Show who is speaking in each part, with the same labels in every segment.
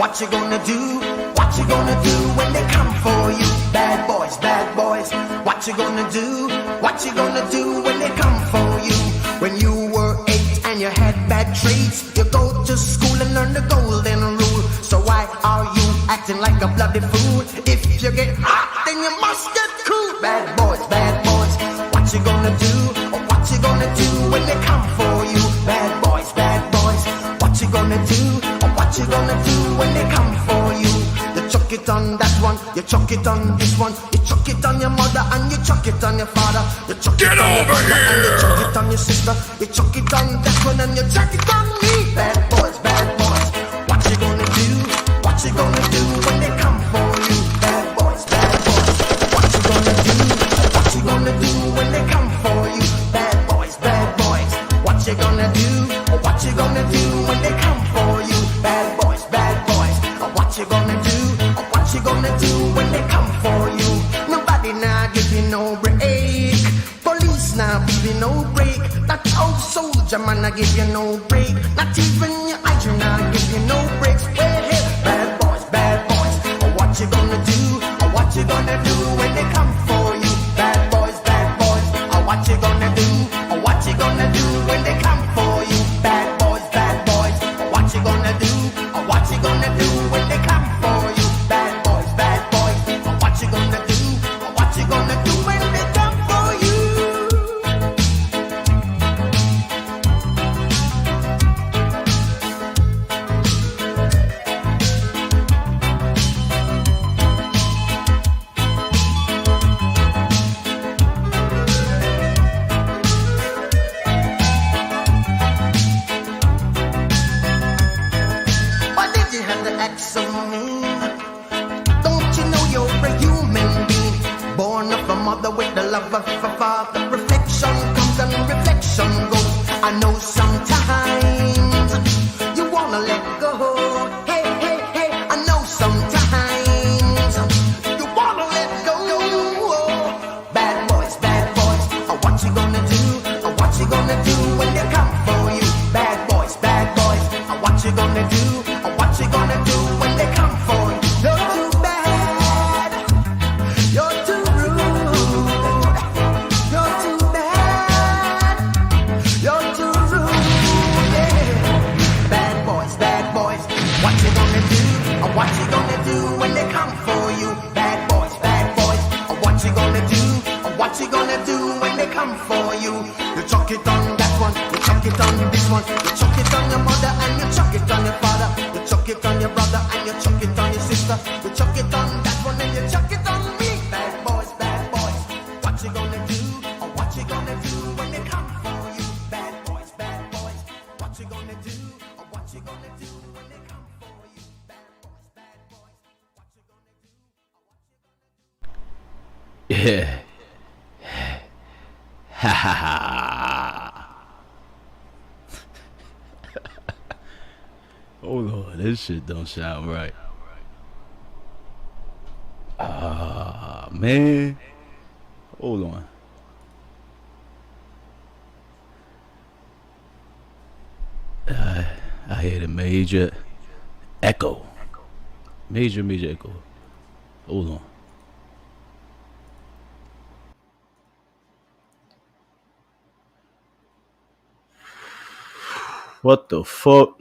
Speaker 1: What you gonna do? What you gonna do when they come for you? Bad boys, bad boys. What you gonna do? What you gonna do when they come for you? When you were 8 and you had bad traits, you go to school and learn the golden rule. So why are you acting like a bloody fool? If you get hot, then you must get cool. Bad boys, bad boys. What you gonna do? Or what you gonna do when they come for you? Bad boys, bad boys. What you gonna do? Or what you gonna do when they come for you? You chuck it on that one, you chuck it on this one, you chuck it on your mother and you chuck it on your father. You chuck it on your brother and you chuck it on your sister. You chuck it on that one and you chuck it on me. Bad boys, bad boys. What you gonna do? What you gonna do when they come for you? Bad boys, bad boys. What you gonna do? What you gonna do when they come for you? Bad boys, bad boys. What you gonna do? What you gonna do when they come for you? Bad boys, bad boys. What you gonna do? What you gonna do when they come for you? Nobody now give you no break. Police now give you no break. That old soldier man I give you no break. Not even your hygiene now give you no breaks. Well, hey, bad boys, bad boys. What you gonna do? What you gonna do when they come for you? Bad boys, bad boys. What you gonna do? What you gonna do when they come for you? Bad boys, bad boys. What you gonna do? What you gonna do when they come for you? Bad boys, bad boys. What you gonna do? What you gonna do when they come for you? Why did you have to act so mean? Don't you know you're a human being? Born of a mother with the love of a father. Reflection comes and reflection goes. I know sometimes you wanna let go. Hey, hey, hey, I know sometimes you wanna let go. Bad boys, bad boys. What you gonna do? What you gonna do when they come for you? Bad boys, bad boys. What you gonna do? What you gonna do when they come for you? You're too bad. You're too rude. You're too bad. You're too rude. Yeah. Bad boys, bad boys. What you gonna do? What you gonna do when they come for you? Bad boys, bad boys. What you gonna do? What you gonna do when they come for you? You chuck it on that one, you chuck it on this one, you chuck it on your mother and you chuck it on your father. You chuck it on your brother and you chuck it on your sister. You chuck it on that one and you chuck it on me. Bad boys, bad boys. What you gonna do? What you gonna do when they come for you? Bad boys, bad boys. What you gonna do? What you gonna do when they come for you? Bad boys, bad boys. What you gonna do?
Speaker 2: Yeah. Ha ha ha. Hold on, this shit don't sound right. Man. Hold on. I hear the major echo. Major echo. Hold on. What the fuck?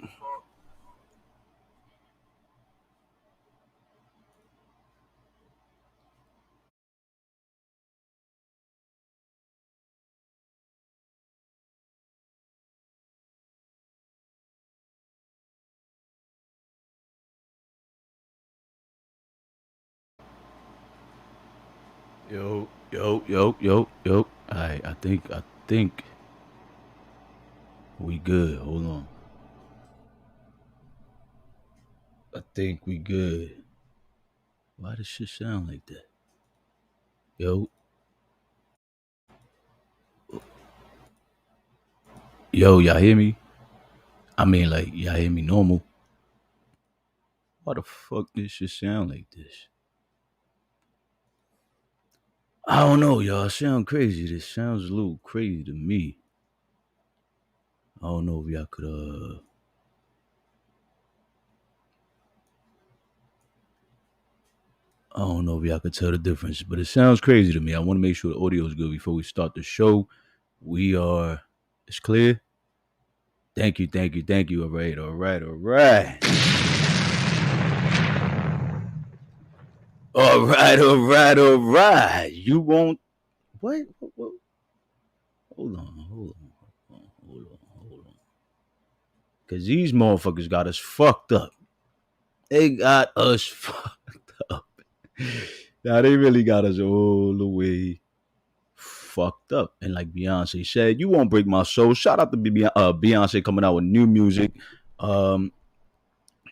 Speaker 2: Yo. Alright, I think we good. Hold on. I think we good. Why does shit sound like that? Yo, y'all hear me? I mean, like, y'all hear me normal? Why the fuck this shit sound like this? I don't know, y'all. It sound crazy. This sounds a little crazy to me. I don't know if y'all could I don't know if y'all could tell the difference, but it sounds crazy to me. I want to make sure the audio is good before we start the show. It's clear. Thank you. All right. All right. You won't. What? Hold on. Because these motherfuckers got us fucked up. They got us fucked up. Now, they really got us all the way fucked up. And like Beyonce said, you won't break my soul. Shout out to Beyonce coming out with new music.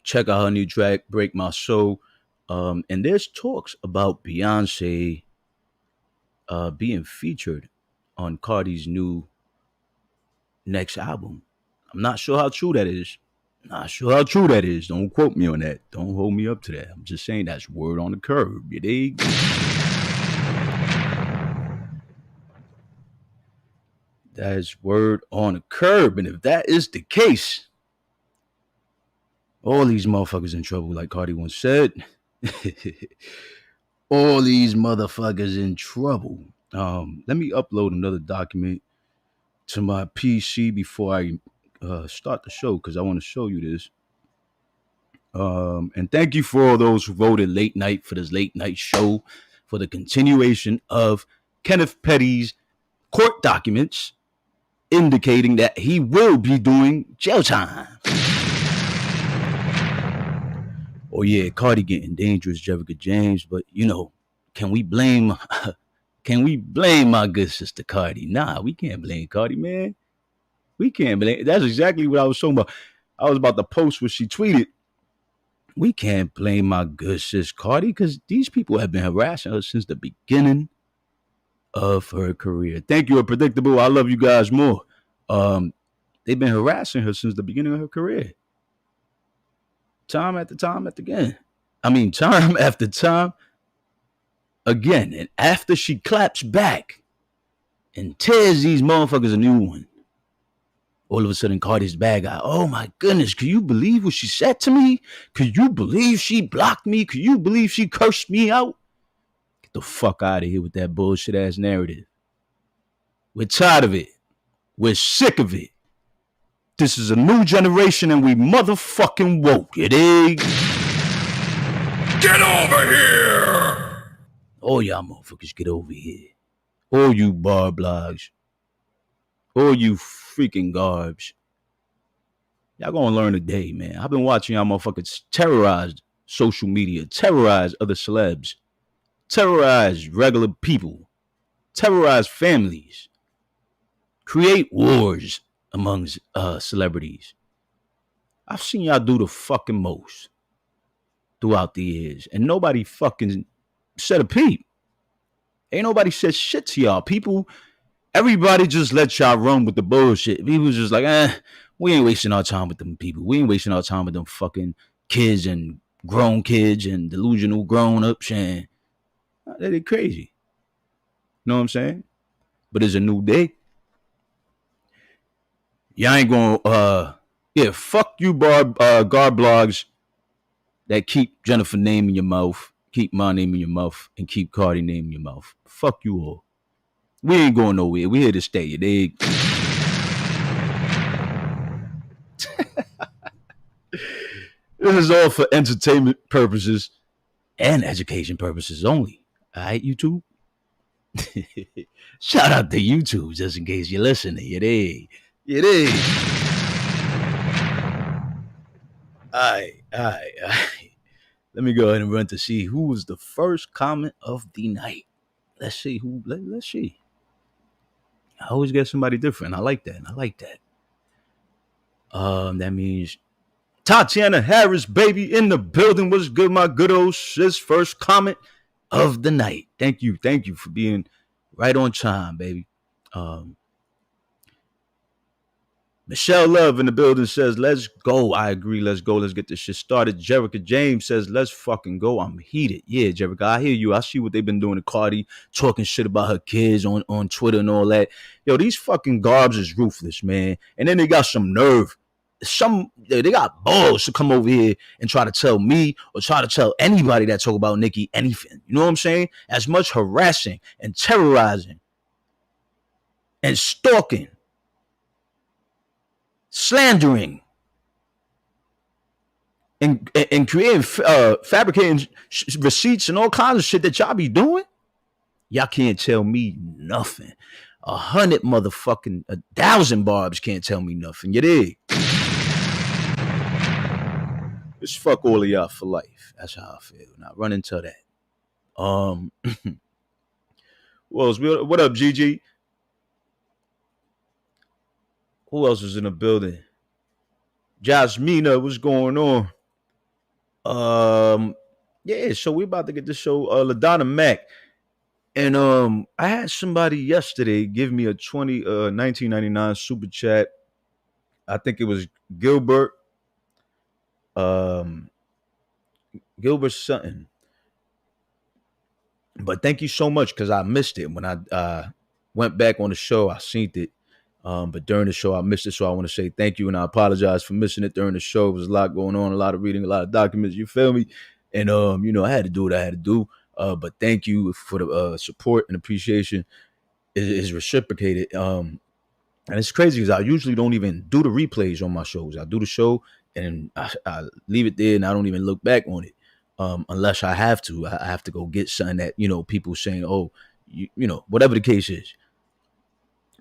Speaker 2: Check out her new track, Break My Soul. And there's talks about Beyonce being featured on Cardi's new next album. I'm not sure how true that is. Don't quote me on that. Don't hold me up to that. I'm just saying that's word on the curb. You dig? That's word on the curb. And if that is the case, all these motherfuckers in trouble, like Cardi once said. All these motherfuckers in trouble. Let me upload another document to my PC before I start the show, because I want to show you this. And thank you for all those who voted late night for this late night show for the continuation of Kenneth Petty's court documents indicating that he will be doing jail time. Oh yeah, Cardi getting dangerous, Jerica James, but can we blame my good sister Cardi? Nah, we can't blame Cardi, man. We can't blame. That's exactly what I was talking about. I was about to post what she tweeted. We can't blame my good sis Cardi, because these people have been harassing her since the beginning of her career. Thank you, Unpredictable. I love you guys more. They've been harassing her since the beginning of her career. Time after time again. Time after time again. And after she claps back and tears these motherfuckers a new one, all of a sudden Cardi's bad guy. Oh my goodness, can you believe what she said to me? Can you believe she blocked me? Can you believe she cursed me out? Get the fuck out of here with that bullshit ass narrative. We're tired of it. We're sick of it. This is a new generation and we motherfucking woke. You dig? Get over here! All y'all motherfuckers get over here. All you bar blogs. All you freaking garbs. Y'all gonna learn today, man. I've been watching y'all motherfuckers terrorize social media, terrorize other celebs, terrorize regular people, terrorize families, create wars amongst celebrities. I've seen y'all do the fucking most throughout the years, and nobody fucking said a peep. Ain't nobody said shit to y'all. Everybody just let y'all run with the bullshit. People just like, we ain't wasting our time with them people. We ain't wasting our time with them fucking kids and grown kids and delusional grown-ups, and they're crazy. You know what I'm saying? But it's a new day. Y'all ain't gonna, fuck you garb blogs that keep Jennifer name in your mouth, keep my name in your mouth, and keep Cardi name in your mouth. Fuck you all. We ain't going nowhere. We here to stay. You dig? This is all for entertainment purposes and education purposes only. All right, YouTube? Shout out to YouTube just in case you're listening. You dig? You dig? All right. Let me go ahead and run to see who was the first comment of the night. Let's see who. Let's see. I always get somebody different. I like that. That means Tatiana Harris, baby, in the building. What's good, my good old sis? First comment of the night. Thank you for being right on time, baby. Michelle Love in the building says, let's go. I agree. Let's go. Let's get this shit started. Jerica James says, let's fucking go. I'm heated. Yeah, Jerica, I hear you. I see what they've been doing to Cardi, talking shit about her kids on Twitter and all that. Yo, these fucking garbs is ruthless, man. And then they got some nerve they got balls to come over here and try to tell me or try to tell anybody that talk about Nicki anything. You know what I'm saying? As much harassing and terrorizing and stalking, slandering, and creating, fabricating receipts and all kinds of shit that y'all be doing. Y'all can't tell me nothing. 1,000 barbs can't tell me nothing. You dig? Just fuck all of y'all for life. That's how I feel. Now run into that. Who else? What up, Gigi? Who else was in the building? Jasmina, what's going on? Yeah, so we about to get the show. LaDonna Mack. And I had somebody yesterday give me a 1999 super chat. I think it was Gilbert. Gilbert Sutton. But thank you so much, because I missed it when I went back on the show. I seen it, but during the show I missed it. So I want to say thank you, and I apologize for missing it during the show. There was a lot going on, a lot of reading, a lot of documents. You feel me? And I had to do what I had to do. But thank you for the support and appreciation. Is reciprocated. And it's crazy because I usually don't even do the replays on my shows. I do the show and I leave it there, and I don't even look back on it. Unless I have to. I have to go get something that, people saying, oh, whatever the case is.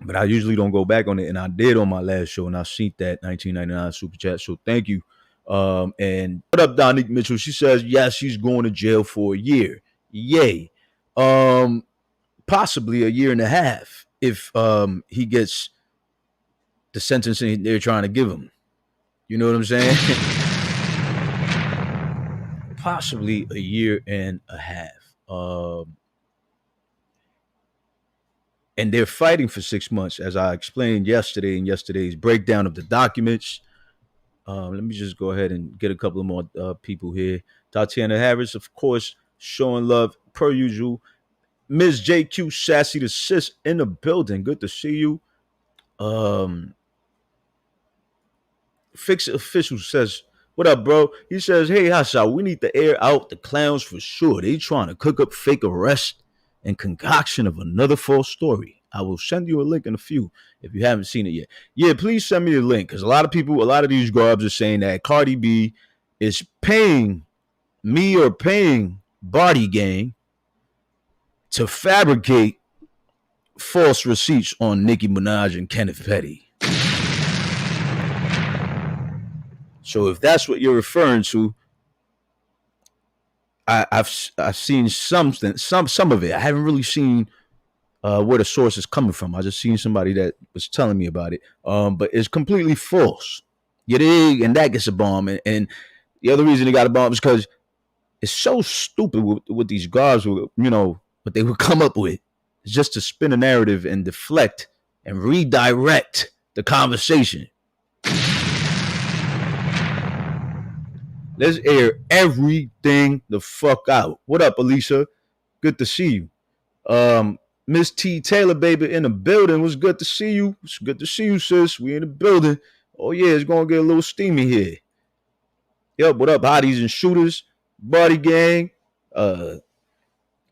Speaker 2: But I usually don't go back on it, and I did on my last show, and I seen that 1999 super chat. So thank you. And what up, Donique Mitchell? She says, yes, she's going to jail for a year. Yay. Possibly a year and a half if he gets the sentencing they're trying to give him. You know what I'm saying? Possibly a year and a half. And they're fighting for 6 months, as I explained yesterday in yesterday's breakdown of the documents. Let me just go ahead and get a couple of more people here. Tatiana Harris, of course, showing love per usual. Ms. JQ Sassy the Sis in the building. Good to see you. Fix It Official says, what up, bro? He says, hey, Hotshot, we need to air out the clowns for sure. They trying to cook up fake arrest and concoction of another false story. I will send you a link in a few if you haven't seen it yet. Yeah, please send me a link, because a lot of these garbs are saying that Cardi B is paying me or paying Body Gang to fabricate false receipts on Nicki Minaj and Kenneth Petty. So if that's what you're referring to, I've seen some of it. I haven't really seen where the source is coming from. I just seen somebody that was telling me about it. But it's completely false. You dig? And that gets a bomb. And the other reason it got a bomb is because it's so stupid what these guards will, what they would come up with. It's just to spin a narrative and deflect and redirect the conversation. Let's air everything the fuck out. What up, Alicia? Good to see you. Miss T. Taylor, baby, in the building. Was good to see you. It's good to see you, sis. We in the building. Oh, yeah, it's going to get a little steamy here. Yep, what up, hotties and shooters, Body Gang, and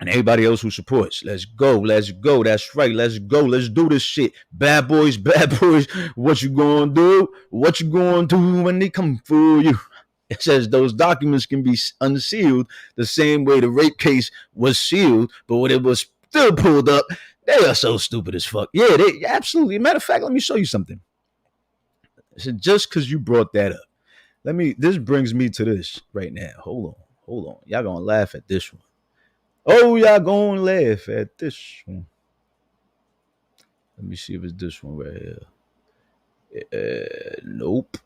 Speaker 2: everybody else who supports. Let's go. That's right. Let's go. Let's do this shit. Bad boys. What you going to do? What you going to do when they come for you? It says those documents can be unsealed the same way the rape case was sealed, but when it was still pulled up, they are so stupid as fuck. Yeah, they absolutely. Matter of fact, let me show you something. I said, just because you brought that up, this brings me to this right now. Hold on. Y'all gonna laugh at this one. Oh, y'all gonna laugh at this one. Let me see if it's this one right here. Nope.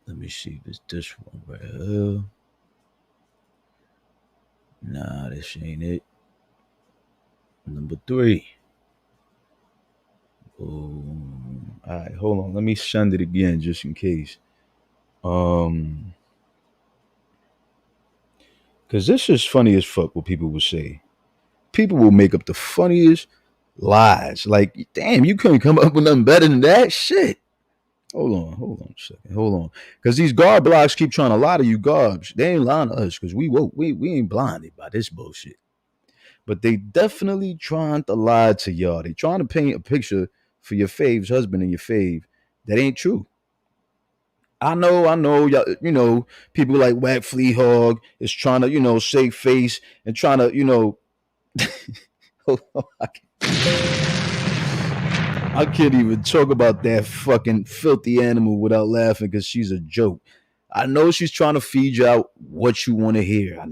Speaker 2: Let me see if it's this one right here. Nah, this ain't it. Number 3. Oh, all right, hold on. Let me send it again just in case. Because this is funny as fuck what people will say. People will make up the funniest lies. Like, damn, you couldn't come up with nothing better than that shit. Hold on a second. Hold on. Because these guard blocks keep trying to lie to you garbs. They ain't lying to us because we woke. We ain't blinded by this bullshit. But they definitely trying to lie to y'all. They trying to paint a picture for your fave's husband and your fave that ain't true. I know, y'all, people like Whack Flea Hog is trying to, save face and trying to, I can't even talk about that fucking filthy animal without laughing because she's a joke. I know she's trying to feed you out what you want to hear. I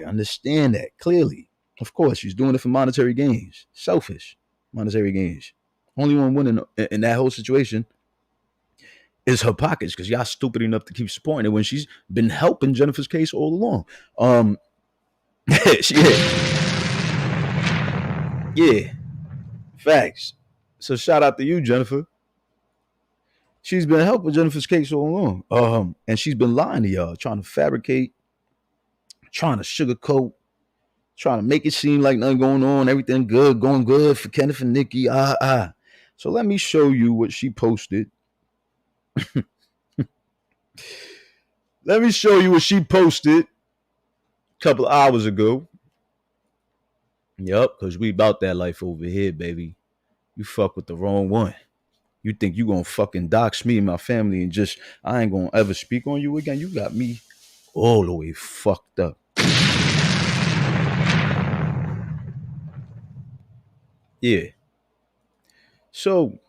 Speaker 2: understand that clearly. Of course, she's doing it for monetary gains. Selfish monetary gains. Only one winning in that whole situation is her pockets because y'all stupid enough to keep supporting it when she's been helping Jennifer's case all along. Yeah, facts. So shout out to you, Jennifer. She's been helping Jennifer's case all along. And she's been lying to y'all, trying to fabricate, trying to sugarcoat, trying to make it seem like nothing going on, everything good, going good for Kenneth and Nicki. So let me show you what she posted. Let me show you what she posted a couple of hours ago. Yup, because we about that life over here, baby. You fuck with the wrong one. You think you gonna fucking dox me and my family and just, I ain't gonna ever speak on you again? You got me all the way fucked up. Yeah. So,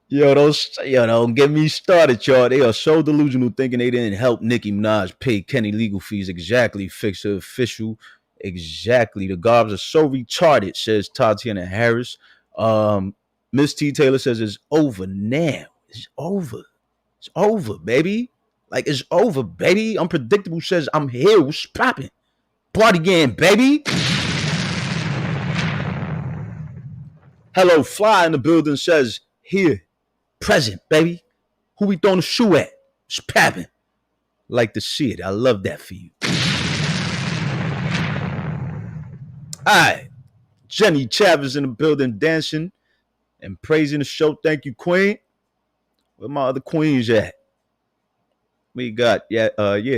Speaker 2: don't get me started, y'all. They are so delusional thinking they didn't help Nicki Minaj pay Kenny legal fees. Exactly, fix her official. Exactly. The garbs are so retarded, says Tatiana Harris. Miss T. Taylor says it's over now. It's over. It's over, baby. Like, it's over, baby. Unpredictable says I'm here. What's popping? Party game, baby. Hello, Fly in the building says here. Present, baby. Who we throwing the shoe at? It's popping. Like to see it. I love that for you. Alright. Jenny Chavez in the building dancing and praising the show. Thank you, Queen. Where my other queens at? We got,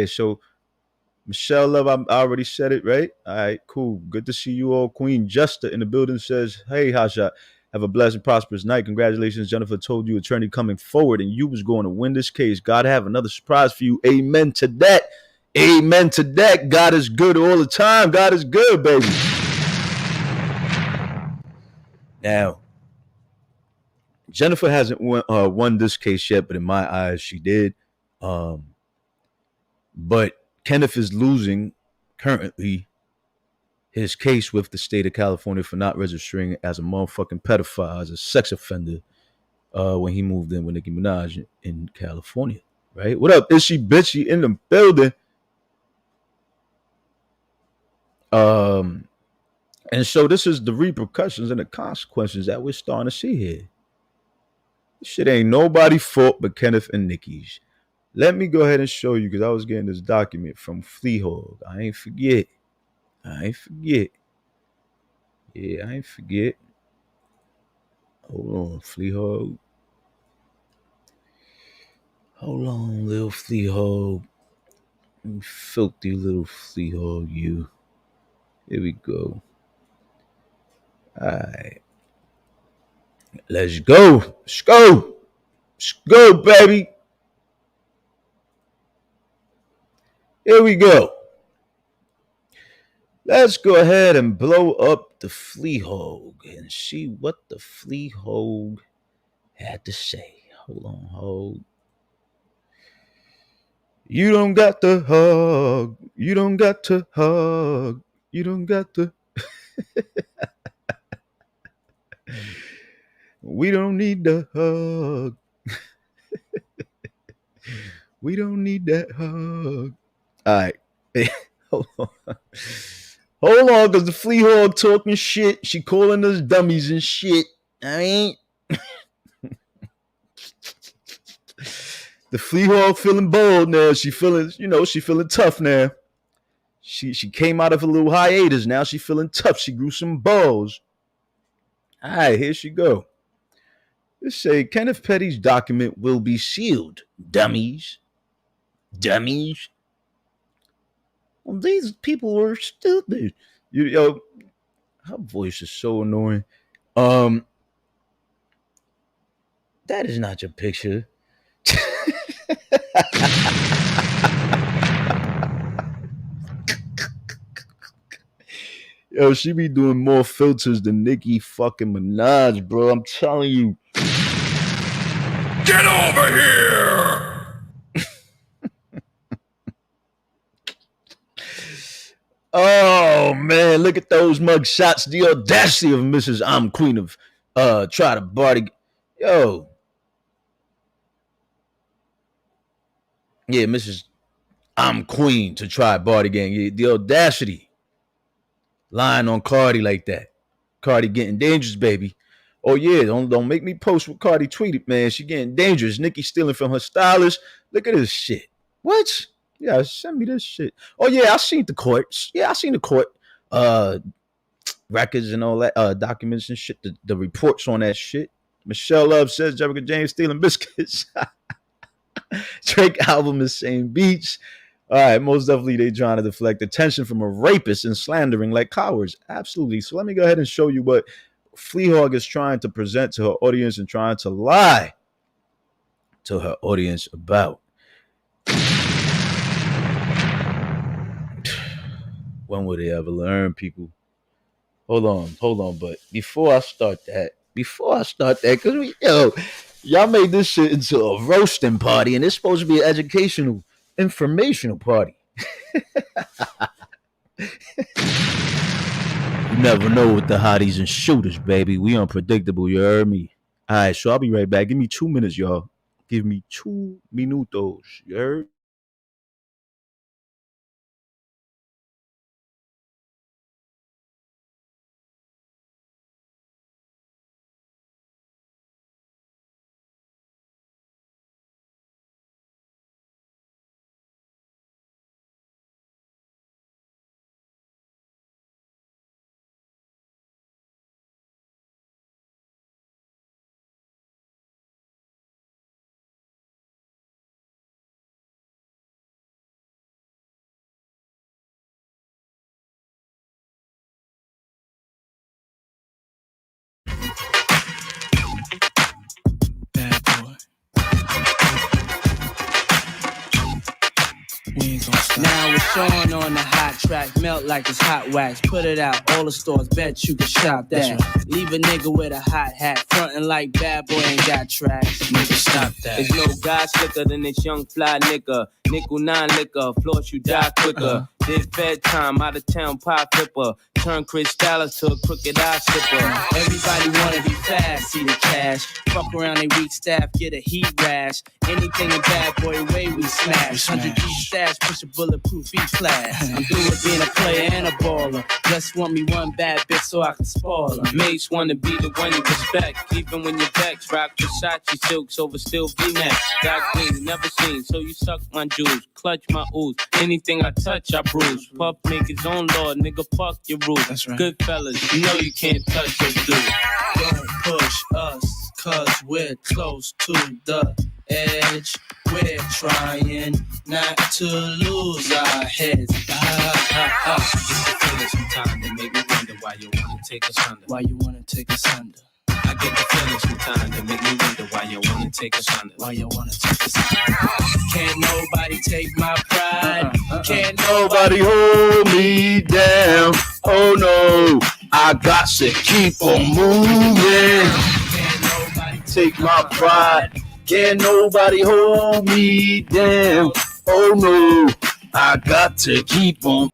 Speaker 2: so Michelle Love, I already said it, right? All right, cool. Good to see you all. Queen Justa in the building says, hey, Hotshot, have a blessed and prosperous night. Congratulations, Jennifer told you attorney coming forward and you was going to win this case. God have another surprise for you. Amen to that. Amen to that. God is good all the time. God is good, baby. Now, Jennifer hasn't won this case yet, but in my eyes, she did. But Kenneth is losing currently his case with the state of California for not registering as a motherfucking pedophile, as a sex offender, when he moved in with Nicki Minaj in California. Right? What up? Is she bitchy in the building? And so this is the repercussions and the consequences that we're starting to see here. This shit ain't nobody's fault but Kenneth and Nicki's. Let me go ahead and show you because I was getting this document from Flea Hog. I ain't forget. Yeah, I ain't forget. Hold on, Flea Hog. Hold on, little Flea Hog. Filthy little Flea Hog, you. Here we go. Alright. Let's go. Let's go. Let's go, baby. Here we go. Let's go ahead and blow up the Flea Hog and see what the Flea Hog had to say. Hold on, Hog. You don't got to hug. You don't got to hug. You don't got to. We don't need the hug. We don't need that hug. All right. Hey, hold on. Hold on, because the Flea Hog talking shit. She calling us dummies and shit. I mean, the Flea Hog feeling bold now. She feeling, she feeling tough now. She came out of a little hiatus. Now she feeling tough. She grew some balls. All right, here she go. It say Kenneth Petty's document will be sealed. Dummies. Dummies. Well, these people are stupid. Yo, her voice is so annoying. That is not your picture. Yo, she be doing more filters than Nicki fucking Minaj, bro. I'm telling you.
Speaker 3: Get over here!
Speaker 2: Oh man, look at those mug shots. The audacity of Mrs. I'm Queen of try to party. Yo. Yeah, Mrs. I'm Queen to try Barty Gang. Yeah, the audacity. Lying on Cardi like that. Cardi getting dangerous, baby. Oh yeah, don't make me post what Cardi tweeted, man. She getting dangerous. Nicki stealing from her stylist. Look at this shit. What? Yeah, send me this shit. Oh yeah, I seen the courts. Yeah, I seen the court records and all that, documents and shit. The reports on that shit. Michelle Love says Jessica James stealing biscuits. Drake album is same beats. All right, most definitely they trying to deflect attention from a rapist and slandering like cowards. Absolutely. So let me go ahead and show you what Fleahawk is trying to present to her audience and trying to lie to her audience about. When will they ever learn, people? Hold on. But before I start that, because y'all made this shit into a roasting party, and it's supposed to be an educational, informational party. You never know with the hotties and shooters, baby. We unpredictable, you heard me? All right, so I'll be right back. Give me 2 minutes, y'all. Give me 2 minutos, you heard?
Speaker 3: Bad boy. We ain't gonna stop. Now it's Sean on the hot track, melt like it's hot wax. Put it out, all the stores, bet you can shop that. Right. Leave a nigga with a hot hat, frontin' like bad boy ain't got tracks. Nigga, stop that. There's no guy slicker than this young fly nigga. Nickel 9 liquor, floss you die quicker. Did fed time, out of town pie flipper. Turn Chris Dallas to a crooked eye slipper. Everybody wanna be fast, see the cash. Fuck around they weak staff, get a heat rash. Anything a bad boy way we smash. 100 deep stash, push a bulletproof E-class. I'm doing being a player and a baller. Just want me one bad bitch so I can spoil her. Mates wanna be the one you respect, even when your backs rock Versace silks over still V-Max. Got green, never seen, so you suck my jewels, clutch my ooze. Anything I touch, I bruise. Puff make his own law, nigga, fuck your rules. That's right. Good fellas, you know you can't touch your dude. Don't push us, cause we're close to the edge. We're trying not to lose our heads. It's the feeling sometimes that make me wonder why you wanna take us under. Why you wanna take us under? I get the feeling sometimes that make me wonder why you wanna take us under. Why you wanna take us under? Can't nobody take my pride. Can't nobody
Speaker 2: hold me down. Oh no, I got to keep on moving.
Speaker 3: Can't nobody
Speaker 2: Take my pride. Can't nobody hold me down. Oh no, I got to keep on.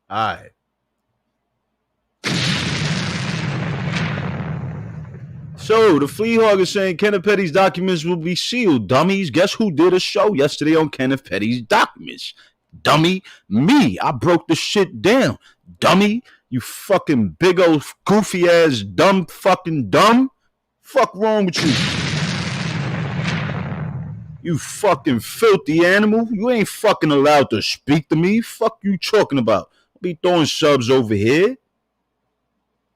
Speaker 2: All right. So the Fleahawk is saying Kenneth Petty's documents will be sealed. Dummies, guess who did a show yesterday on Kenneth Petty's documents? Dummy, me. I broke the shit down. Dummy, you fucking big old goofy ass dumb fucking dumb. Fuck wrong with you? You fucking filthy animal. You ain't fucking allowed to speak to me. Fuck you talking about? I'll be throwing subs over here.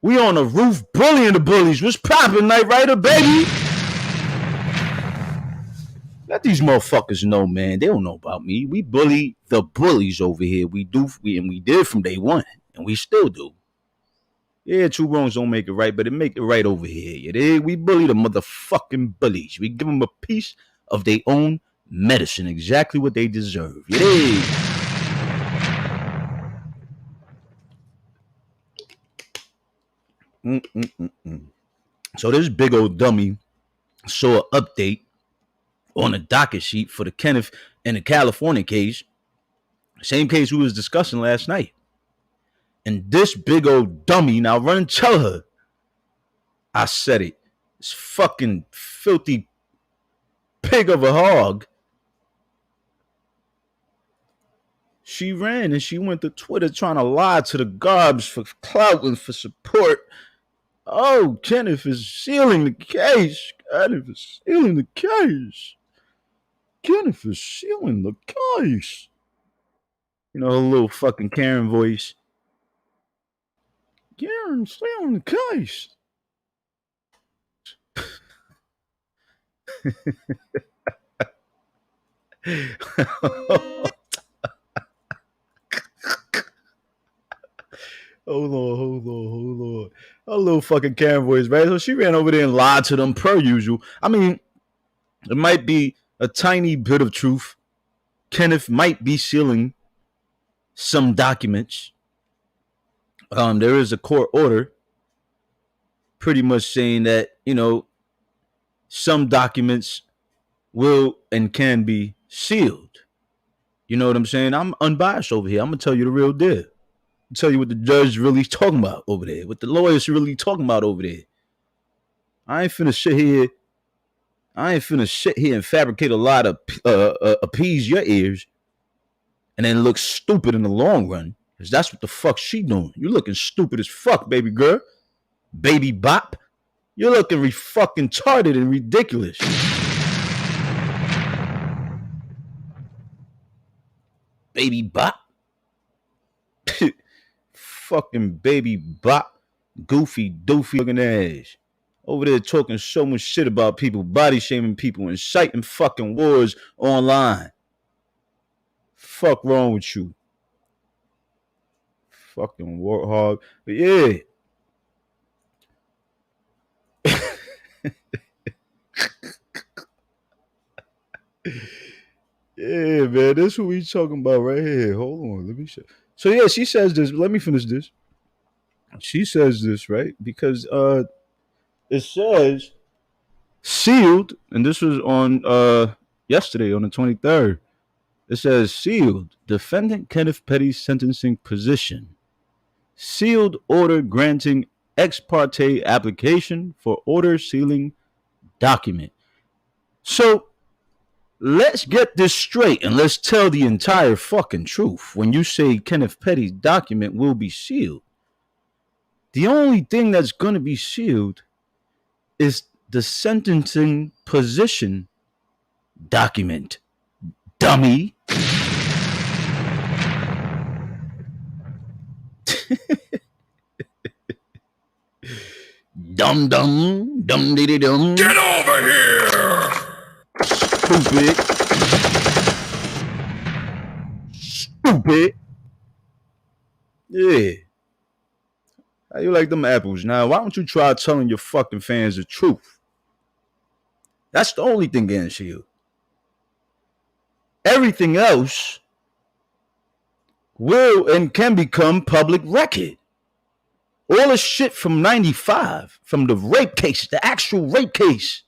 Speaker 2: We on the roof bullying the bullies. What's poppin', Night Rider, baby? Let these motherfuckers know, man. They don't know about me. We bully the bullies over here. We did from day one, and we still do. Yeah, two wrongs don't make it right, but it make it right over here. You dig? We bully the motherfucking bullies. We give them a piece of their own medicine, exactly what they deserve. You dig? So this big old dummy saw an update on a docket sheet for the Kenneth and the California case, same case we was discussing last night. And this big old dummy, now run and tell her I said it. This fucking filthy pig of a hog. She ran and she went to Twitter trying to lie to the garbs for clout and for support. Oh, Kenneth is sealing the case. Kenneth is sealing the case. Kenneth is sealing the case. You know, her little fucking Karen voice. Karen's sealing the case. Hold on. A little fucking Karen voice, right? So she ran over there and lied to them per usual. I mean, it might be a tiny bit of truth. Kenneth might be sealing some documents. There is a court order pretty much saying that, you know, some documents will and can be sealed. You know what I'm saying? I'm unbiased over here. I'm going to tell you the real deal. Tell you what the judge really talking about over there, what the lawyers really talking about over there. I ain't finna sit here and fabricate a lie to appease your ears and then look stupid in the long run, because that's what the fuck she doing. You looking stupid as fuck, baby girl. Baby bop. You're looking fucking retarded and ridiculous. Baby bop. Fucking baby bop, goofy, doofy looking ass. Over there talking so much shit about people, body shaming people, inciting fucking wars online. Fuck wrong with you? Fucking warthog. But yeah. Yeah, man, that's what we talking about right here. Hold on, let me show. So yeah, she says this. Let me finish this. She says this, right? Because it says sealed, and this was on yesterday on the 23rd. It says sealed. Defendant Kenneth Petty's sentencing position. Sealed order granting ex parte application for order sealing document. So let's get this straight and let's tell the entire fucking truth. When you say Kenneth Petty's document will be sealed, the only thing that's going to be sealed is the sentencing position document. Dummy. Dum diddy dum.
Speaker 4: Get over here!
Speaker 2: Stupid. Yeah. How you like them apples? Now, why don't you try telling your fucking fans the truth? That's the only thing getting sealed. Everything else will and can become public record. All the shit from 95, from the rape case, the actual rape case,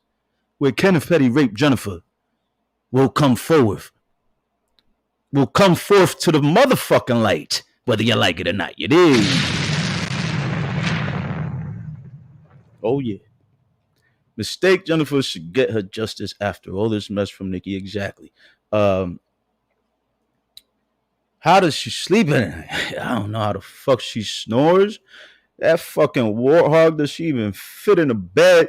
Speaker 2: where Kenneth Petty raped Jennifer, will come forth. Will come forth to the motherfucking light, whether you like it or not. You dig? Oh, yeah. Mistake Jennifer should get her justice after all this mess from Nicki. Exactly. How does she sleep in it? I don't know how the fuck she snores. That fucking warthog, does she even fit in a bed?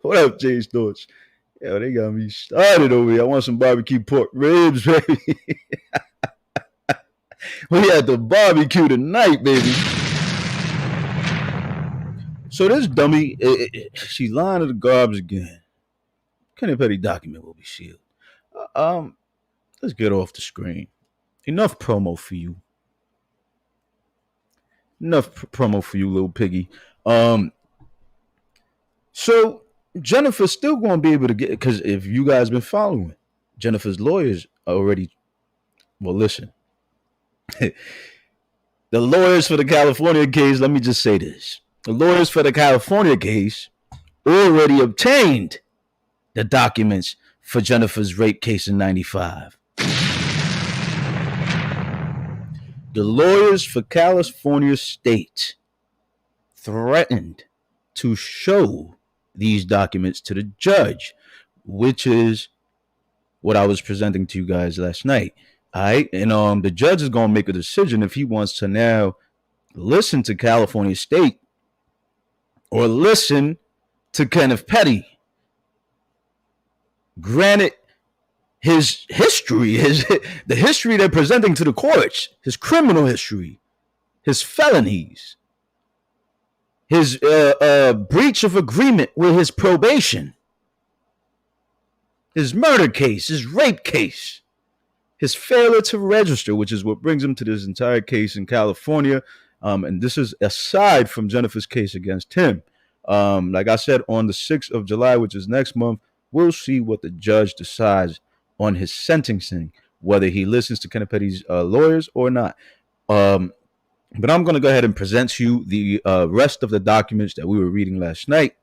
Speaker 2: What up, James Thoughts? Yo, they got me started over here. I want some barbecue pork ribs, baby. We at the barbecue tonight, baby. So this dummy, she's lying to the garbage again. Kenneth Petty document will be sealed. Let's get off the screen. Enough promo for you. Promo for you, little piggy. So Jennifer's still going to be able to get, because if you guys been following, Jennifer's lawyers already. Well, listen. The lawyers for the California case. Let me just say this: the lawyers for the California case already obtained the documents for Jennifer's rape case in '95. The lawyers for California State threatened to show these documents to the judge, which is what I was presenting to you guys last night. All right, and the judge is going to make a decision if he wants to now listen to California State or listen to Kenneth Petty. Granted, his history, the history they're presenting to the courts, his criminal history, his felonies, his breach of agreement with his probation, his murder case, his rape case, his failure to register, which is what brings him to this entire case in California. And this is aside from Jennifer's case against him. Like I said, on the 6th of July, which is next month, we'll see what the judge decides on his sentencing, whether he listens to Kenneth Petty's lawyers or not. But I'm going to go ahead and present to you the rest of the documents that we were reading last night.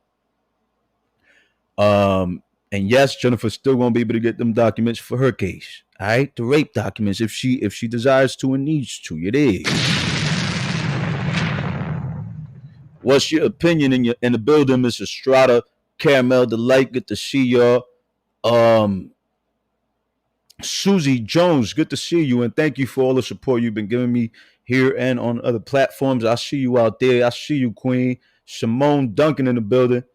Speaker 2: And yes, Jennifer's still going to be able to get them documents for her case. All right, the rape documents, if she desires to and needs to. You dig? What's your opinion in the building, Mr. Strata? Caramel Delight, good to see y'all. Susie Jones, good to see you, and thank you for all the support you've been giving me here and on other platforms. I see you out there. I see you, Queen. Simone Duncan in the building.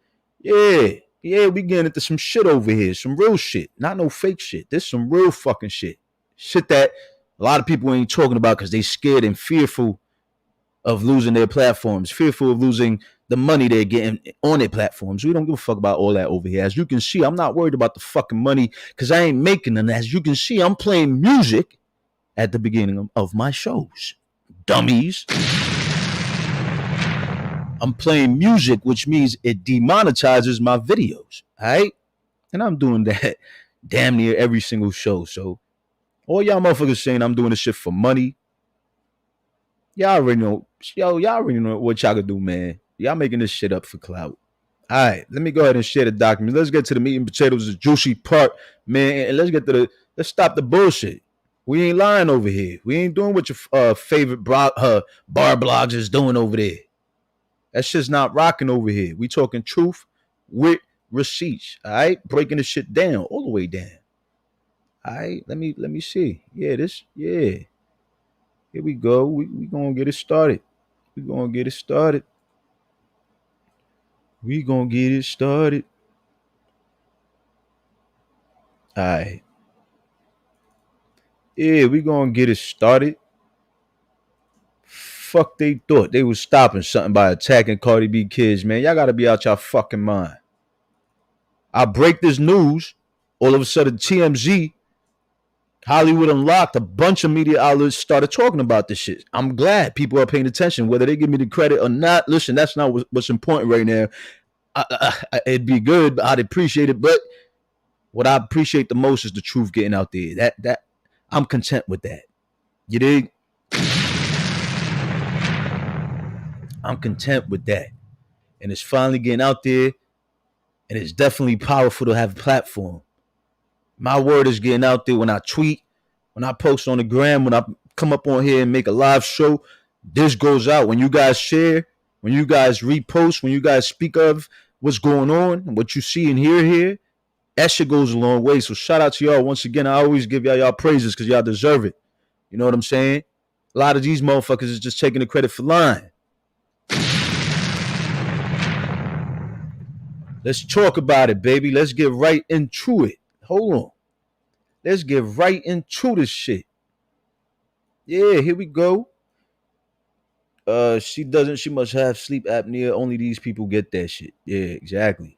Speaker 2: Yeah, we getting into some shit over here. Some real shit. Not no fake shit. This some real fucking shit. Shit that a lot of people ain't talking about because they scared and fearful of losing their platforms, fearful of losing the money they're getting on their platforms. We don't give a fuck about all that over here. As you can see, I'm not worried about the fucking money because I ain't making them. As you can see, I'm playing music at the beginning of my shows. Dummies. I'm playing music, which means it demonetizes my videos. All right? And I'm doing that damn near every single show. So all y'all motherfuckers saying I'm doing this shit for money, y'all already know. Y'all already know what y'all could do, man. Y'all making this shit up for clout. All right, let me go ahead and share the document. Let's get to the meat and potatoes, the juicy part, man. And let's stop the bullshit. We ain't lying over here. We ain't doing what your favorite bar blogs is doing over there. That shit's not rocking over here. We talking truth with receipts. All right, breaking the shit down all the way down. All right, let me see. Yeah. Here we go. We gonna get it started. We gonna get it started. All right. Yeah, we gonna get it started. Fuck, they thought they was stopping something by attacking Cardi B kids, man. Y'all gotta be out y'all fucking mind. I break this news. All of a sudden, TMZ, Hollywood Unlocked, a bunch of media outlets started talking about this shit. I'm glad people are paying attention, whether they give me the credit or not. Listen, that's not what's important right now. It'd be good, I'd appreciate it, but what I appreciate the most is the truth getting out there. That I'm content with that. You dig? I'm content with that. And it's finally getting out there, and it's definitely powerful to have a platform. My word is getting out there when I tweet, when I post on the gram, when I come up on here and make a live show. This goes out. When you guys share, when you guys repost, when you guys speak of what's going on and what you see and hear here, that shit goes a long way. So shout out to y'all. Once again, I always give y'all praises because y'all deserve it. You know what I'm saying? A lot of these motherfuckers is just taking the credit for lying. Let's talk about it, baby. Let's get right into it. Hold on. Let's get right into this shit. Yeah, here we go. She doesn't. She must have sleep apnea. Only these people get that shit. Yeah, exactly.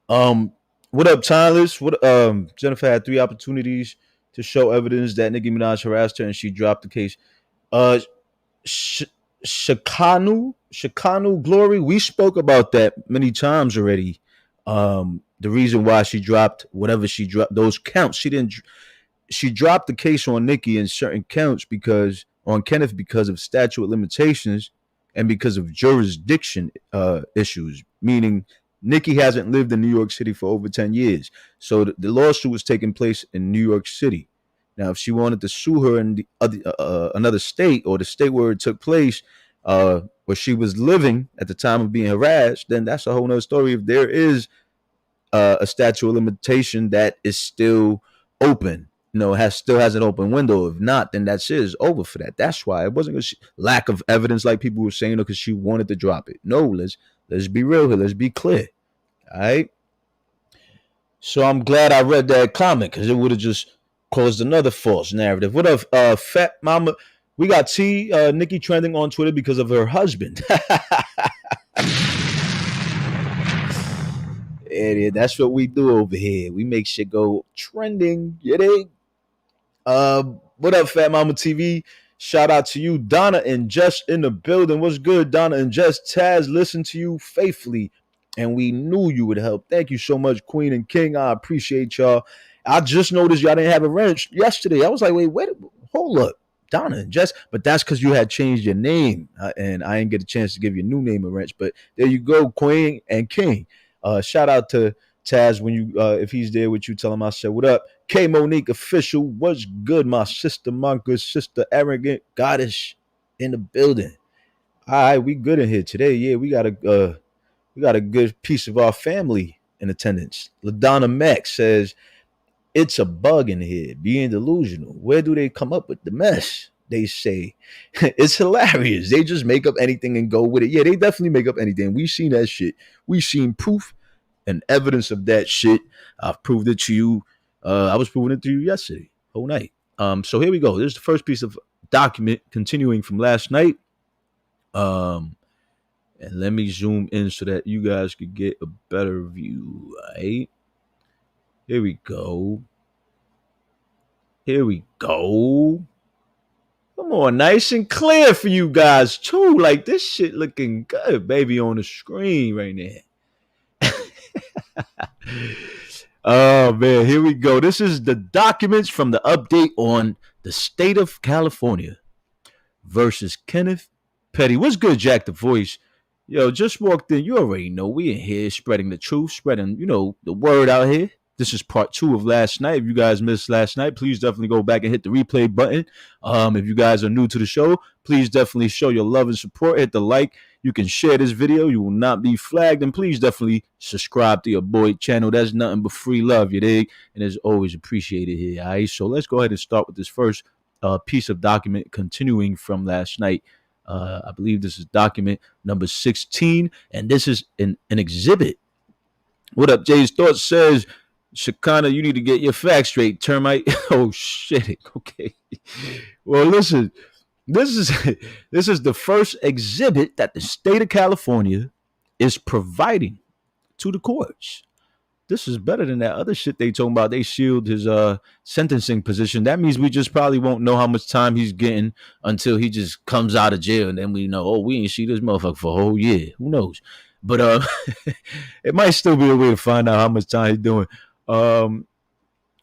Speaker 2: Um, what up, Tyler's? What Jennifer had 3 opportunities to show evidence that Nicki Minaj harassed her, and she dropped the case. Uh, Sh- Shikanu Glory. We spoke about that many times already. The reason why she dropped whatever she dropped those counts. She dropped the case on Nicki in certain counts because on Kenneth because of statute of limitations and because of jurisdiction issues, meaning Nicki hasn't lived in New York City for over 10 years. So the lawsuit was taking place in New York City. Now, if she wanted to sue her in the other, another state or the state where it took place, where she was living at the time of being harassed, then that's a whole nother story. If there is a statute of limitation that is still open. Still has an open window. If not, then that shit is over for that. That's why it wasn't a lack of evidence like people were saying because she wanted to drop it. No, let's be real here. Let's be clear. All right. So I'm glad I read that comment because it would have just caused another false narrative. What up, Fat Mama? We got Nicki trending on Twitter because of her husband. Yeah, that's what we do over here. We make shit go trending. You dig? What up, Fat Mama TV? Shout out to you, Donna and Jess in the building. What's good, Donna and Jess? Taz listened to you faithfully, and we knew you would help. Thank you so much, Queen and King. I appreciate y'all. I just noticed y'all didn't have a wrench yesterday. I was like, wait, hold up. Donna and Jess, but that's because you had changed your name, and I didn't get a chance to give your new name a wrench. But there you go, Queen and King. Shout out to Taz when you if he's there with you, tell him I said what up. K Monique official, what's good, my sister, my good sister, arrogant goddess in the building. All right, we good in here today. Yeah, we got a good piece of our family in attendance. LaDonna Max says it's a bug in here, being delusional. Where do they come up with the mess? They say it's hilarious. They just make up anything and go with it. Yeah, they definitely make up anything. We've seen that shit. We've seen proof and evidence of that shit. I've proved it to you. I was proving it to you yesterday, whole night. So here we go. This is the first piece of document continuing from last night. And let me zoom in so that you guys could get a better view. Right? Here we go. Here we go. Come on, nice and clear for you guys too. Like this shit looking good, baby, on the screen right now. Oh man, here we go. This is the documents from the update on the state of California versus Kenneth Petty. What's good, Jack the Voice? Yo, just walked in. You already know we in here spreading the truth, spreading, the word out here. This is part 2 of last night. If you guys missed last night, please definitely go back and hit the replay button. If you guys are new to the show, please definitely show your love and support. Hit the like. You can share this video. You will not be flagged. And please definitely subscribe to your boy channel. That's nothing but free love, you dig? And it's always appreciated here. All right, so let's go ahead and start with this first piece of document continuing from last night. I believe this is document number 16, and this is an exhibit. What up, Jay's Thoughts says, Shakana, you need to get your facts straight, termite. Oh, shit. Okay. Well, listen, this is the first exhibit that the state of California is providing to the courts. This is better than that other shit they talking about. They sealed his sentencing position. That means we just probably won't know how much time he's getting until he just comes out of jail, and then we know, oh, we ain't see this motherfucker for a whole year. Who knows? But it might still be a way to find out how much time he's doing. Who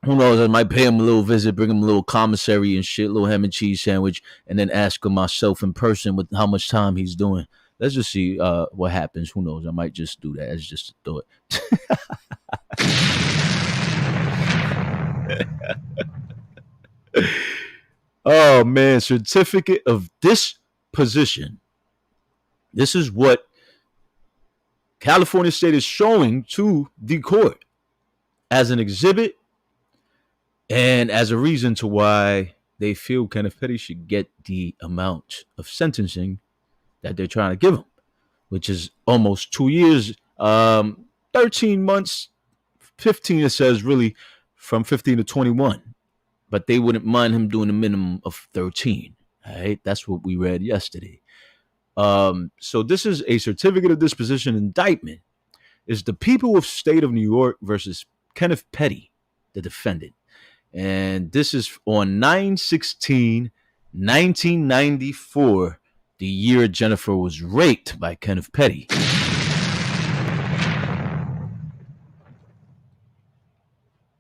Speaker 2: knows? I might pay him a little visit, bring him a little commissary and shit, a little ham and cheese sandwich, and then ask him myself in person with how much time he's doing. Let's just see what happens. Who knows? I might just do that. It's just a thought. Oh man, certificate of disposition. This is what California State is showing to the court as an exhibit and as a reason to why they feel Kenneth Petty should get the amount of sentencing that they're trying to give him, which is almost 2 years, 13 months, 15, it says, really, from 15 to 21. But they wouldn't mind him doing a minimum of 13. All right, that's what we read yesterday. So this is a certificate of disposition indictment. It's the people of state of New York versus Kenneth Petty, the defendant. And this is on 9/16/1994, the year Jennifer was raped by Kenneth Petty.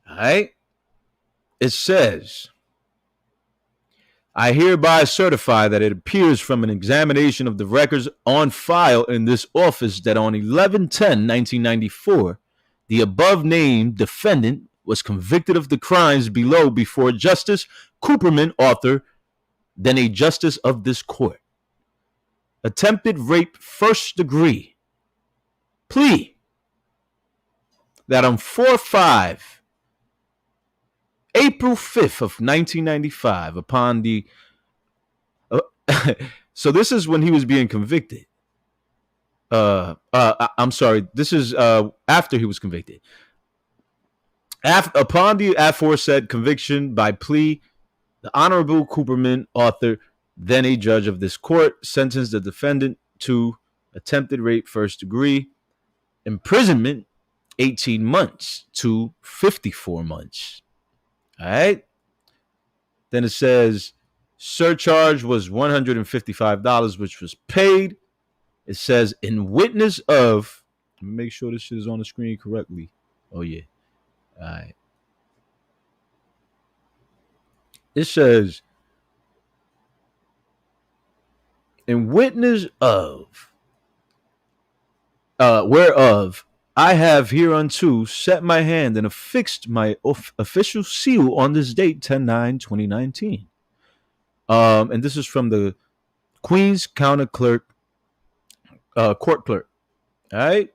Speaker 2: All right. It says, I hereby certify that it appears from an examination of the records on file in this office that on 11/10/1994, the above named defendant was convicted of the crimes below before Justice Cooperman, author, then a justice of this court. Attempted rape, first degree. Plea that on 4/5, April 5th of 1995, upon the so this is when he was being convicted. I'm sorry. This is after he was convicted. Upon the aforesaid conviction by plea, the Honorable Cooperman, author, then a judge of this court, sentenced the defendant to attempted rape, first degree, imprisonment, 18 months to 54 months. All right. Then it says surcharge was $155, which was paid. It says in witness of, make sure this shit is on the screen correctly. Oh, yeah. All right. It says in witness of, whereof I have hereunto set my hand and affixed my official seal on this date, 10/9/2019. And this is from the Queens County Clerk, court clerk. All right.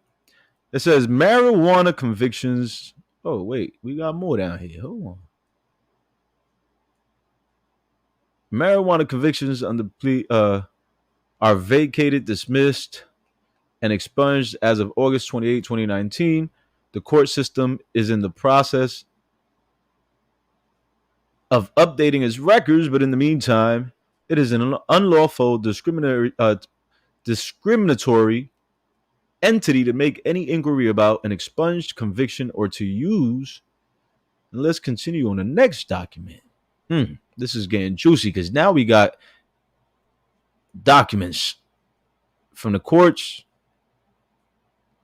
Speaker 2: It says marijuana convictions. Oh, wait, we got more down here. Hold on. Marijuana convictions under plea are vacated, dismissed, and expunged as of August 28, 2019. The court system is in the process of updating its records, but in the meantime, it is an unlawful discriminatory entity to make any inquiry about an expunged conviction or to use. And let's continue on the next document. This is getting juicy because now we got documents from the courts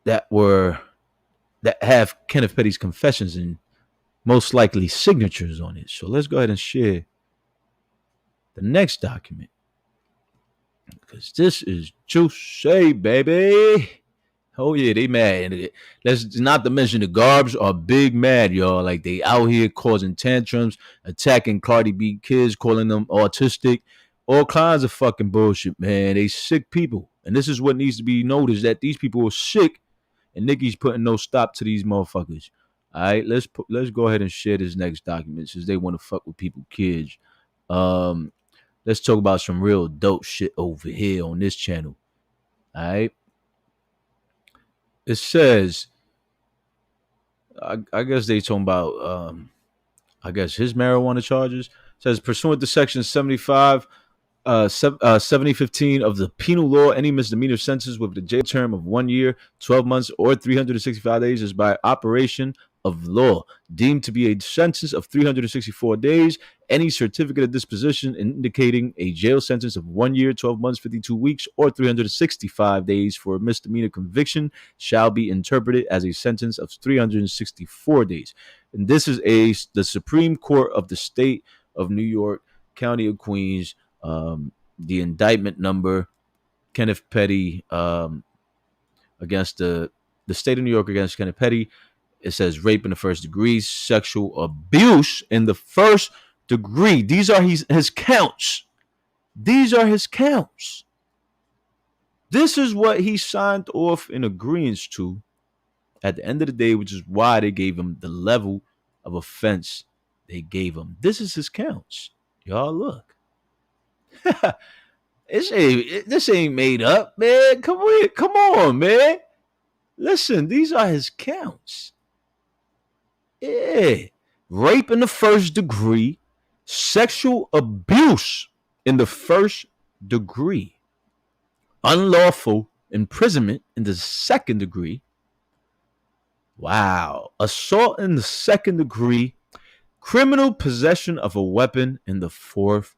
Speaker 2: that have Kenneth Petty's confessions and most likely signatures on it. So let's go ahead and share the next document because this is juicy, baby. Oh yeah, they mad. Let's not to mention the Garbs are big mad, y'all. Like they out here causing tantrums, attacking Cardi B kids, calling them autistic, all kinds of fucking bullshit, man. They sick people, and this is what needs to be noticed: that these people are sick, and Nicki's putting no stop to these motherfuckers. All right, let's go ahead and share this next document since they want to fuck with people, kids. Let's talk about some real dope shit over here on this channel. All right. It says, I guess they talking about, I guess his marijuana charges. It says, pursuant to section 75, 7015 of the penal law, any misdemeanor sentence with a jail term of 1 year, 12 months, or 365 days is by operation of law deemed to be a sentence of 364 days. Any certificate of disposition indicating a jail sentence of 1 year, 12 months, 52 weeks, or 365 days for a misdemeanor conviction shall be interpreted as a sentence of 364 days. And this is the Supreme Court of the State of New York, County of Queens. The indictment number, Kenneth Petty against the State of New York against Kenneth Petty. It says rape in the first degree, sexual abuse in the first degree. These are his counts. These are his counts. This is what he signed off in agreement to at the end of the day, which is why they gave him the level of offense they gave him. This is his counts. Y'all look. This ain't made up, man. Come on, man. Listen, these are his counts. Yeah. Rape in the first degree, sexual abuse in the first degree, unlawful imprisonment in the second degree. Wow. Assault in the second degree, criminal possession of a weapon in the fourth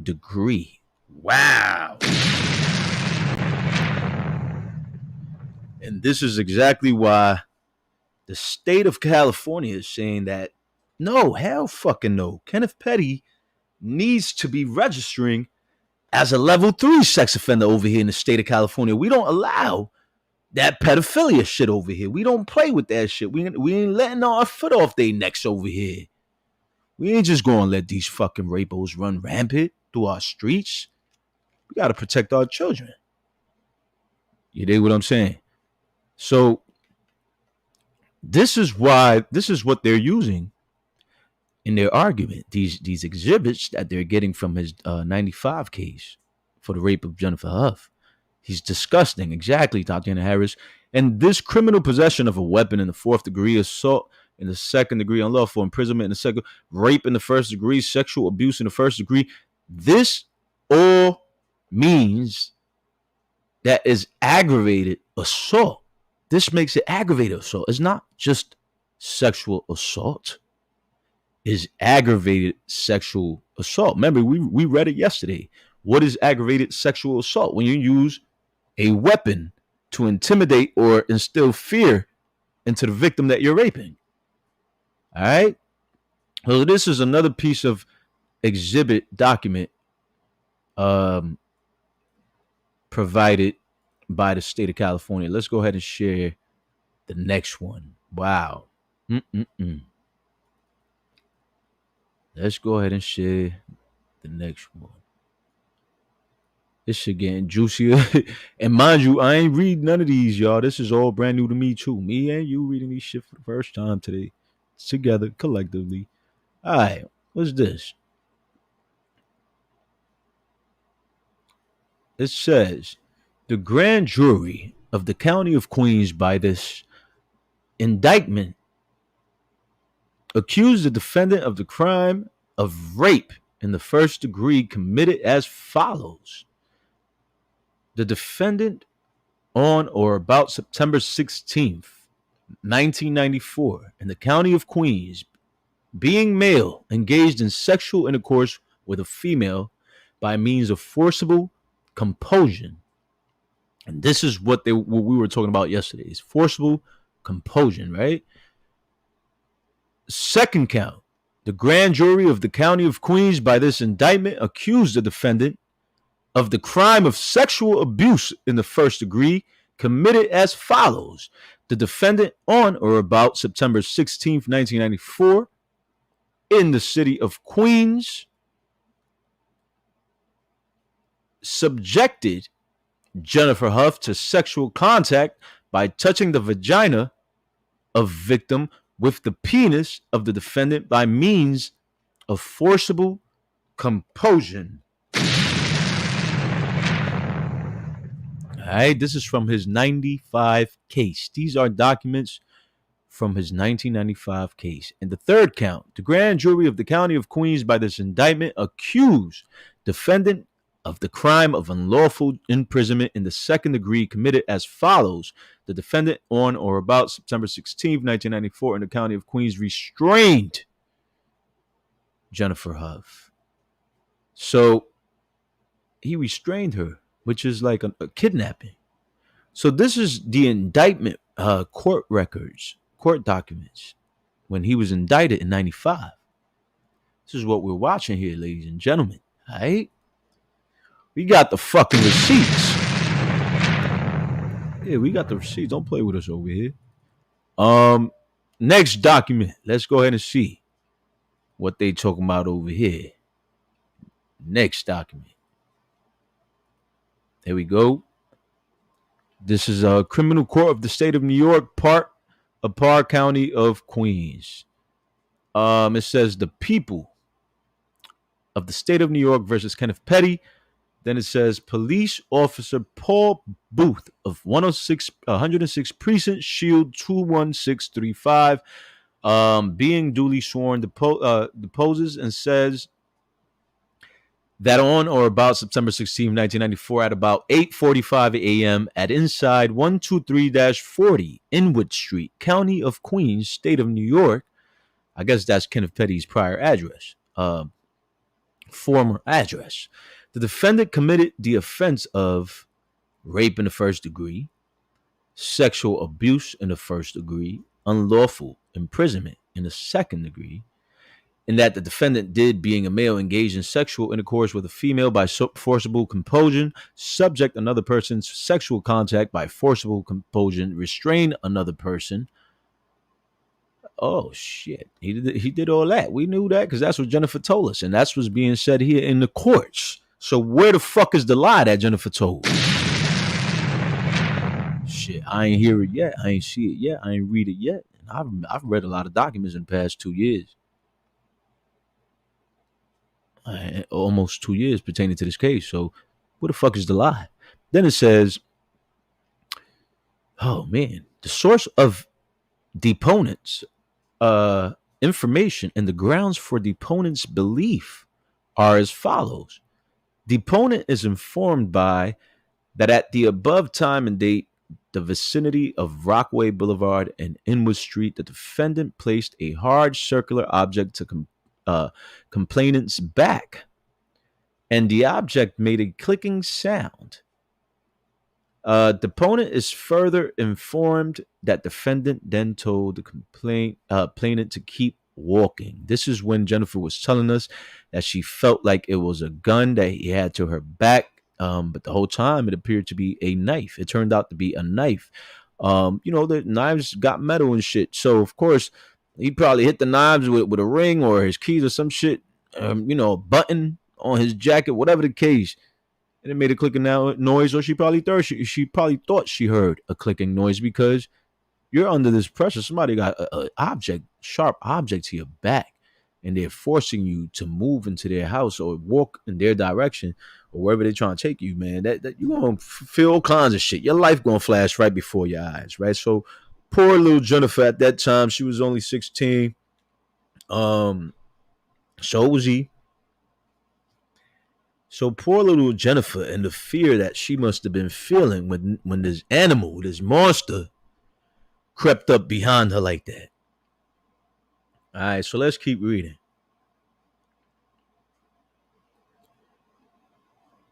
Speaker 2: degree. Wow. And this is exactly why the state of California is saying that no, hell fucking no. Kenneth Petty needs to be registering as a level 3 sex offender over here in the state of California. We don't allow that pedophilia shit over here. We don't play with that shit. We ain't letting our foot off their necks over here. We ain't just going to let these fucking rapos run rampant through our streets. We got to protect our children. You dig what I'm saying? So this is what they're using in their argument. These exhibits that they're getting from his 95 case for the rape of Jennifer Hough. He's disgusting. Exactly, Tatiana Harris. And this criminal possession of a weapon in the fourth degree, assault in the second degree, unlawful imprisonment in the second, rape in the first degree, sexual abuse in the first degree. This all means that is aggravated assault. This makes it aggravated assault. It's not just sexual assault. It's aggravated sexual assault. Remember, we read it yesterday. What is aggravated sexual assault? When you use a weapon to intimidate or instill fear into the victim that you're raping. All right? So this is another piece of exhibit document provided by the state of California. Let's go ahead and share the next one. Wow. Let's go ahead and share the next one. This shit getting juicier. And mind you, I ain't read none of these, y'all. This is all brand new to me, too. Me and you reading these shit for the first time today. Together, collectively. All right. What's this? It says, the grand jury of the county of Queens by this indictment accused the defendant of the crime of rape in the first degree committed as follows. The defendant on or about September 16th, 1994, in the county of Queens, being male, engaged in sexual intercourse with a female by means of forcible compulsion. And this is what we were talking about yesterday. It's forcible compulsion, right? Second count, the grand jury of the county of Queens by this indictment accused the defendant of the crime of sexual abuse in the first degree committed as follows. The defendant on or about September 16th, 1994, in the city of Queens, subjected Jennifer Hough to sexual contact by touching the vagina of victim with the penis of the defendant by means of forcible compulsion. All right, this is from his 95 case. These are documents from his 1995 case. In the third count, the grand jury of the county of Queens by this indictment accused defendant of the crime of unlawful imprisonment in the second degree committed as follows. The defendant on or about September 16th, 1994 in the county of Queens restrained Jennifer Hough. So he restrained her, which is like a kidnapping. So this is the indictment, court records, court documents, when he was indicted in 95. This is what we're watching here, ladies and gentlemen. All right? We got the fucking receipts. Yeah, we got the receipts. Don't play with us over here. Next document. Let's go ahead and see what they talking about over here. Next document. There we go. This is a criminal court of the state of New York, part of Parr County of Queens. It says the people of the state of New York versus Kenneth Petty. Then it says police officer Paul Booth of 106 precinct shield 21635 being duly sworn deposes and says that on or about September 16, 1994, at about 8:45 a.m. at inside 123-40 Inwood Street, County of Queens, State of New York. I guess that's Kenneth Petty's prior address, former address. The defendant committed the offense of rape in the first degree, sexual abuse in the first degree, unlawful imprisonment in the second degree, in that the defendant did, being a male, engage in sexual intercourse with a female by forcible compulsion, subject another person's sexual contact by forcible compulsion, restrain another person. Oh shit, he did all that. We knew that because that's what Jennifer told us, and that's what's being said here in the courts. So where the fuck is the lie that Jennifer told? Shit, I ain't hear it yet. I ain't see it yet. I ain't read it yet. And I've read a lot of documents in the past 2 years. Almost 2 years pertaining to this case. So where the fuck is the lie? Then it says, oh man, the source of deponent's information and the grounds for deponent's belief are as follows. Deponent is informed by that at the above time and date, the vicinity of Rockaway Boulevard and Inwood Street, the defendant placed a hard circular object to complainant's back, and the object made a clicking sound. Deponent is further informed that defendant then told the complainant to keep walking. This is when Jennifer was telling us that she felt like it was a gun that he had to her back, but the whole time it appeared to be a knife. It turned out to be a knife. The knives got metal and shit, so of course he probably hit the knives with a ring or his keys or some shit, a button on his jacket, whatever the case. And it made a clicking noise, or she probably thought she heard a clicking noise because you're under this pressure. Somebody got a sharp object to your back, and they're forcing you to move into their house or walk in their direction or wherever they're trying to take you, man. That you're gonna feel all kinds of shit. Your life gonna flash right before your eyes, right? So poor little Jennifer at that time, she was only 16. So was he. So poor little Jennifer, and the fear that she must have been feeling when this animal, this monster, crept up behind her like that. All right, so let's keep reading.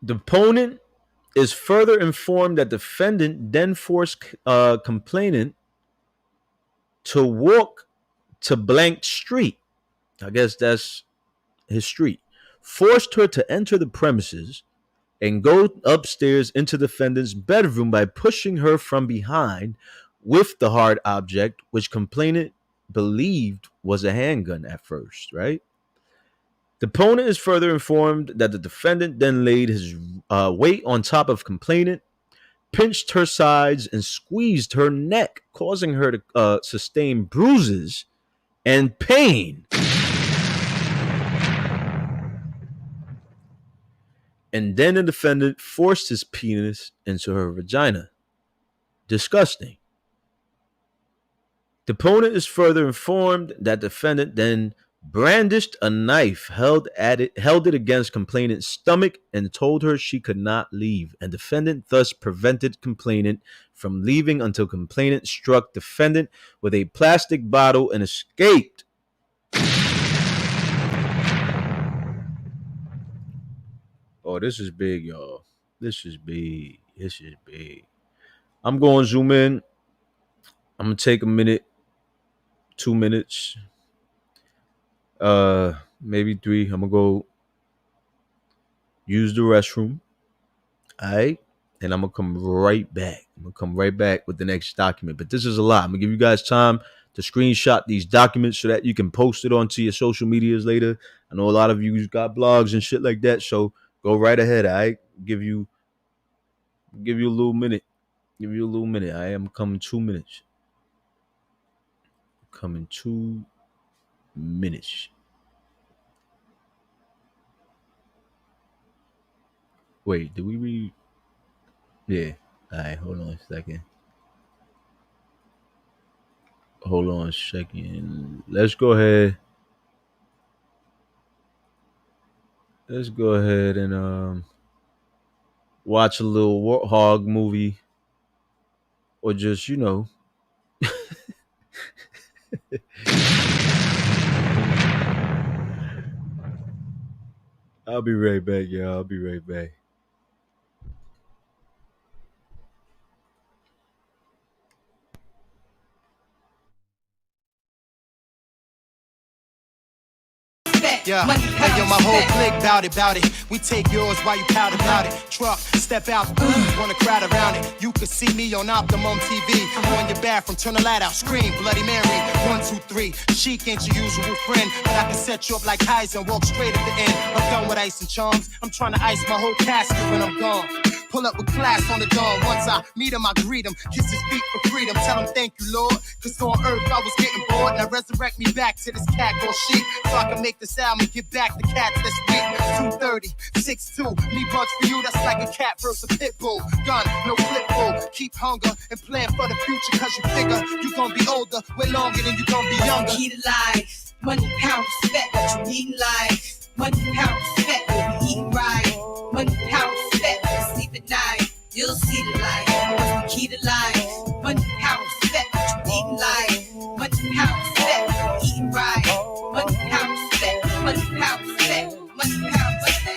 Speaker 2: The opponent is further informed that defendant then forced complainant to walk to blank street. I guess that's his street. Forced her to enter the premises and go upstairs into the defendant's bedroom by pushing her from behind with the hard object, which complainant believed was a handgun at first, right? The opponent is further informed that the defendant then laid his weight on top of complainant, pinched her sides, and squeezed her neck, causing her to sustain bruises and pain. And then the defendant forced his penis into her vagina. Disgusting. The opponent is further informed that the defendant then brandished a knife, held it against complainant's stomach, and told her she could not leave. And defendant thus prevented complainant from leaving until complainant struck defendant with a plastic bottle and escaped. Oh, this is big, y'all. This is big. This is big. I'm going to zoom in. I'm going to take a minute, 2 minutes, maybe 3. I'm going to go use the restroom. All right. And I'm going to come right back. I'm going to come right back with the next document. But this is a lot. I'm going to give you guys time to screenshot these documents so that you can post it onto your social medias later. I know a lot of you got blogs and shit like that. So go right ahead. I give you a little minute. Give you a little minute. I am coming 2 minutes. Coming 2 minutes. Wait, did we read? Yeah. All right. Hold on a second. Let's go ahead. let's go ahead and watch a little Warthog movie, or just I'll be right back, y'all. I'll be right back.
Speaker 1: Yeah, hey, yo, my whole clique bout it. We take yours while you pout about it. Truck, step out, wanna crowd around it. You can see me on Optimum TV. On your bathroom, turn the light out, scream, Bloody Mary. 1, 2, 3, Chic ain't your usual friend, but I can set you up like Heisen and walk straight at the end. I'm done with ice and charms. I'm trying to ice my whole casket when I'm gone. Pull up with class on the dawn. Once I meet him, I greet him. Kiss his feet for freedom. Tell him thank you, Lord. Cause on earth I was getting bored. Now resurrect me back to this cat called sheep. So I can make this album and get back the cats that's weak. 230, 6'2. Me bugs for you, that's like a cat versus a pit bull. Gun, no flip bull. Keep hunger and plan for the future. Cause you figure you gon' be older way longer than you gon' be younger.
Speaker 5: Key to life. Money, power, respect. What you need in life. Money, power, respect. What we eat right. Money, power, respect. Sleep at night. You'll see the light. What's the key to life? Money, power, respect. What you need in life. Money, power, respect. What we eat right. Money, power, respect. Money, power, respect. Money, power, respect.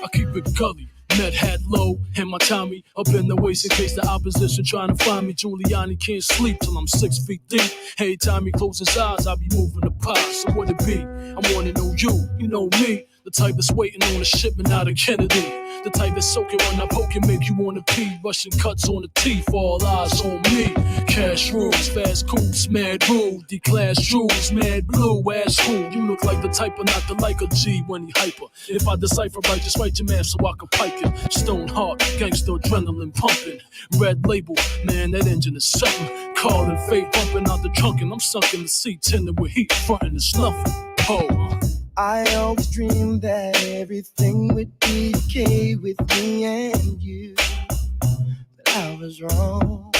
Speaker 6: I keep it gully. Met hat low, and my Tommy up in the waist in case the opposition trying to find me. Giuliani can't sleep till I'm 6 feet deep. Every time he closes his eyes, I be moving the pot. So what it be? I wanna know you know me. The type that's waiting on a shipment out of Kennedy. The type that's soaking when I poke and make you wanna pee. Russian cuts on the teeth, all eyes on me. Cash rules, fast coops, mad rule. D-class jewels, mad blue, ass fool. You look like the type of not to like a G when he hyper. If I decipher right, just write your man so I can pipe you. Stone heart, gangster adrenaline pumping. Red label, man, that engine is something. Calling fate, bumping out the trunk, and I'm sunk in the seat, tending with heat, frontin' and snuffing. Oh.
Speaker 1: I always dreamed that everything would be okay with me and you, but I was wrong.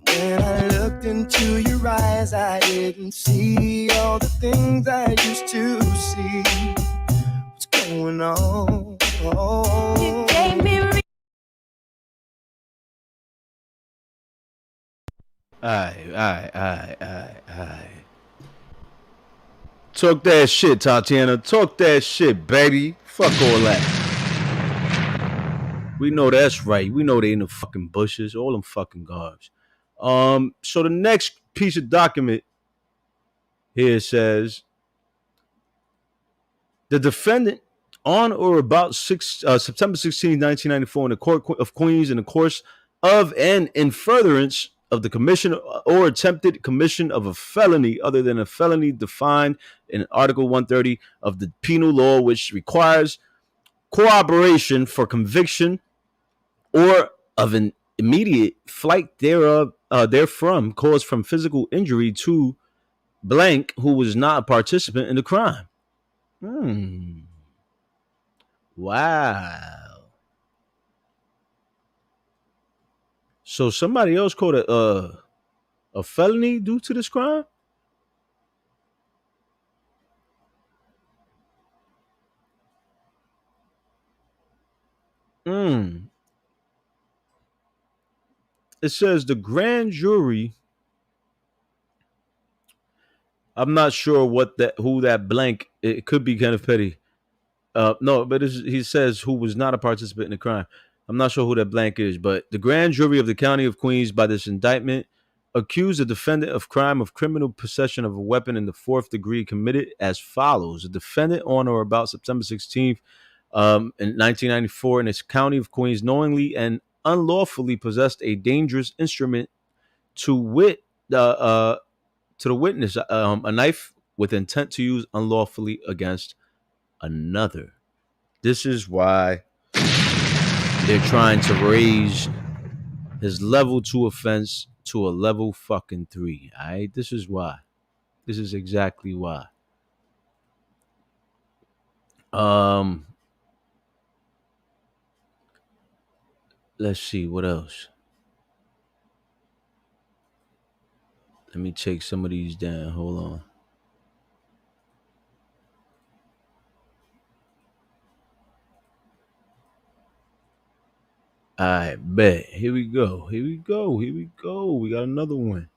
Speaker 1: And when I looked into your eyes, I didn't see all the things I used to see. What's going on?
Speaker 5: You gave me
Speaker 2: Alright. Talk that shit, Tatiana. Talk that shit, baby. Fuck all that. We know that's right. We know they in the fucking bushes. All them fucking garbs. So the next piece of document here says the defendant on or about September 16, 1994 in the Court of Queens in the course of and in furtherance of the commission or attempted commission of a felony other than a felony defined in Article 130 of the Penal Law, which requires cooperation for conviction or of an immediate flight thereof therefrom caused from physical injury to blank who was not a participant in the crime. Wow. So somebody else caught a felony due to this crime? It says the grand jury. I'm not sure who that blank. It could be Kenneth Petty. No, but he says who was not a participant in the crime. I'm not sure who that blank is, but the grand jury of the County of Queens by this indictment accused the defendant of crime of criminal possession of a weapon in the 4th degree committed as follows. The defendant on or about September 16th in 1994 in this County of Queens knowingly and unlawfully possessed a dangerous instrument to the witness, a knife with intent to use unlawfully against another. This is why they're trying to raise his level 2 offense to a level fucking 3. All right, this is why. This is exactly why. Let's see what else. Let me take some of these down. Hold on. All right, bet. Here we go. We got another one.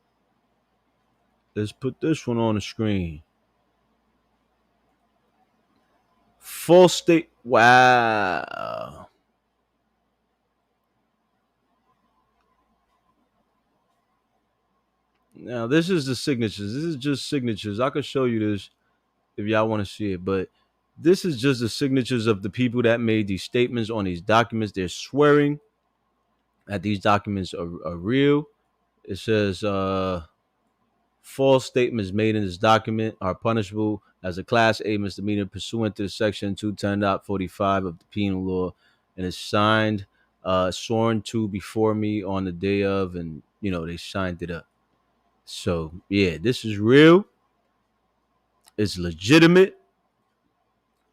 Speaker 2: Let's put this one on the screen. False state. Wow. Now, this is the signatures. This is just signatures. I could show you this if y'all want to see it, but this is just the signatures of the people that made these statements on these documents. They're swearing that these documents are real. It says false statements made in this document are punishable as a Class A misdemeanor pursuant to Section 210.45 of the Penal Law, and is signed, sworn to before me on the day of, and they signed it up. So yeah, this is real. It's legitimate.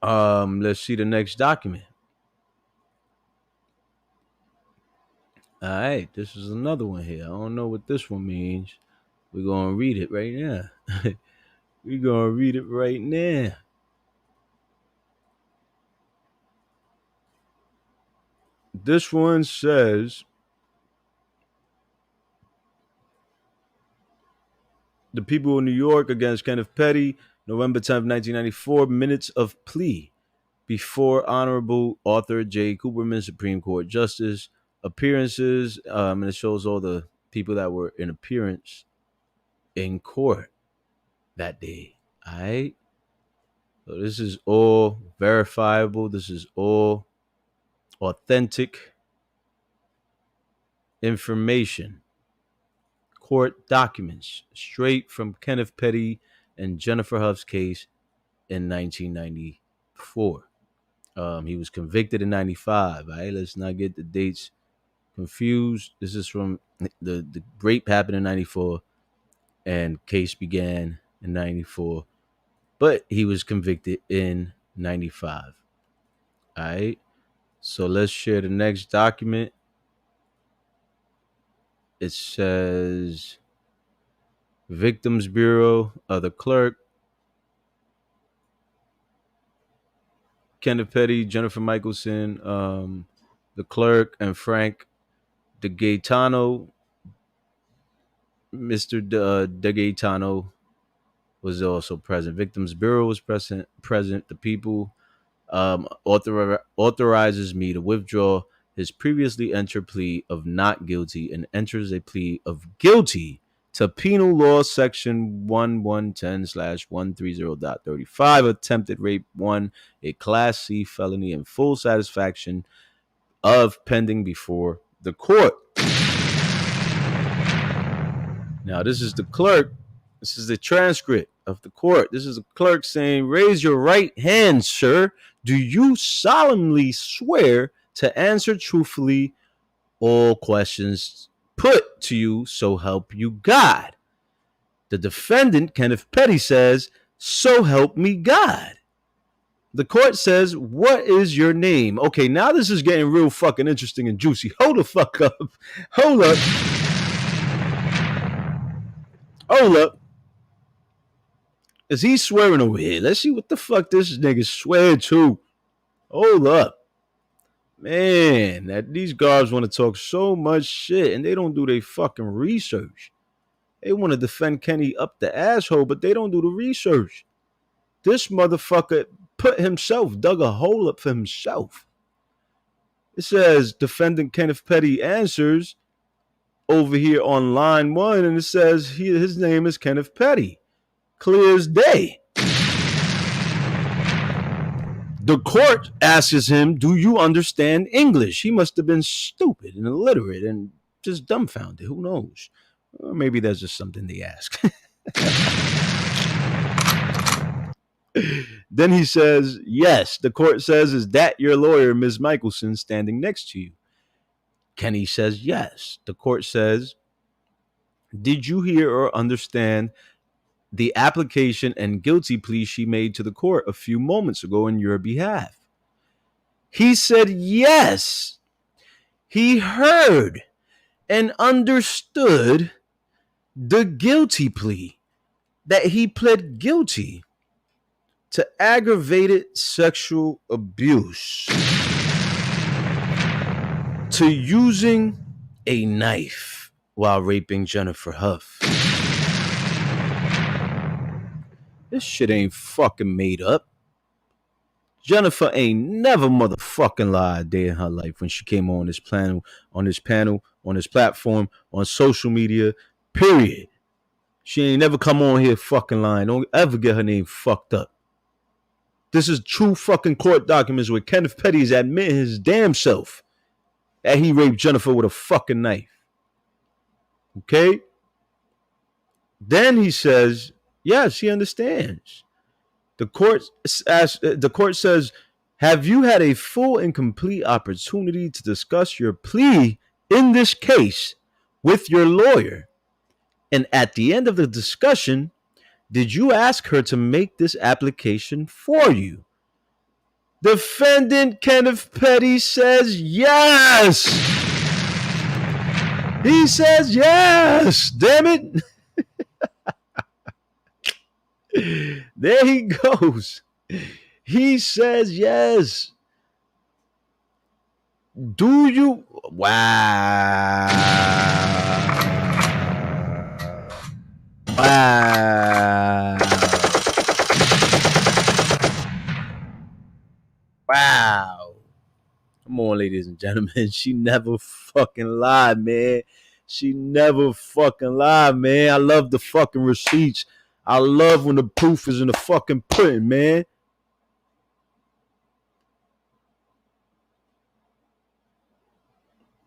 Speaker 2: Let's see the next document. All right, this is another one here. I don't know what this one means. We're gonna read it right now. We're gonna read it right now. This one says the people of New York against Kenneth Petty, November 10th, 1994, minutes of plea before Honorable Arthur J. Cooperman, Supreme Court Justice, appearances, and it shows all the people that were in appearance in court that day. All right. So this is all verifiable. This is all authentic information. Court documents straight from Kenneth Petty and Jennifer Hough's case in 1994. He was convicted in 95. All right, let's not get the dates confused. This is from the rape happened in 94 and case began in 94, but he was convicted in 95. All right, so let's share the next document. It says Victims Bureau, the clerk, Kenneth Petty, Jennifer Michelson, the clerk, and Frank DeGaetano. Mr. DeGaetano was also present. Victims Bureau was present. The people authorizes me to withdraw his previously entered plea of not guilty and enters a plea of guilty to Penal Law Section 1110/130.35, attempted rape 1, a Class C felony, in full satisfaction of pending before the court. Now, this is the clerk. This is the transcript of the court. This is the clerk saying, raise your right hand, sir. Do you solemnly swear to answer truthfully all questions put to you, so help you God? The defendant, Kenneth Petty, says, so help me God. The court says, what is your name? Okay, now this is getting real fucking interesting and juicy. Hold the fuck up. Hold up. Hold up. Is he swearing over here? Let's see what the fuck this nigga swear to. Hold up. Man, that these guards want to talk so much shit and they don't do their fucking research. They want to defend Kenny up the asshole, but they don't do the research. This motherfucker dug a hole up for himself. It says defendant Kenneth Petty answers over here on line 1, and it says his name is Kenneth Petty. Clear as day. The court asks him, do you understand English? He must have been stupid and illiterate and just dumbfounded. Who knows? Or maybe that's just something they ask. Then he says, yes. The court says, is that your lawyer, Ms. Michelson, standing next to you? Kenny says, yes. The court says, did you hear or understand the application and guilty plea she made to the court a few moments ago in your behalf? He said, yes. He heard and understood the guilty plea, that he pled guilty to aggravated sexual abuse to using a knife while raping Jennifer Hough. This shit ain't fucking made up. Jennifer ain't never motherfucking lied a day in her life when she came on this panel, on this platform, on social media, period. She ain't never come on here fucking lying. Don't ever get her name fucked up. This is true fucking court documents where Kenneth Petty is admitting his damn self that he raped Jennifer with a fucking knife. Okay? Then he says, yes, he understands. The court says, have you had a full and complete opportunity to discuss your plea in this case with your lawyer? And at the end of the discussion, did you ask her to make this application for you? Defendant Kenneth Petty says yes. He says yes. Damn it. There he goes. He says yes. Do you? Wow. Wow. Wow. Come on, ladies and gentlemen. She never fucking lied, man. She never fucking lied, man. I love the fucking receipts. I love when the proof is in the fucking pudding, man.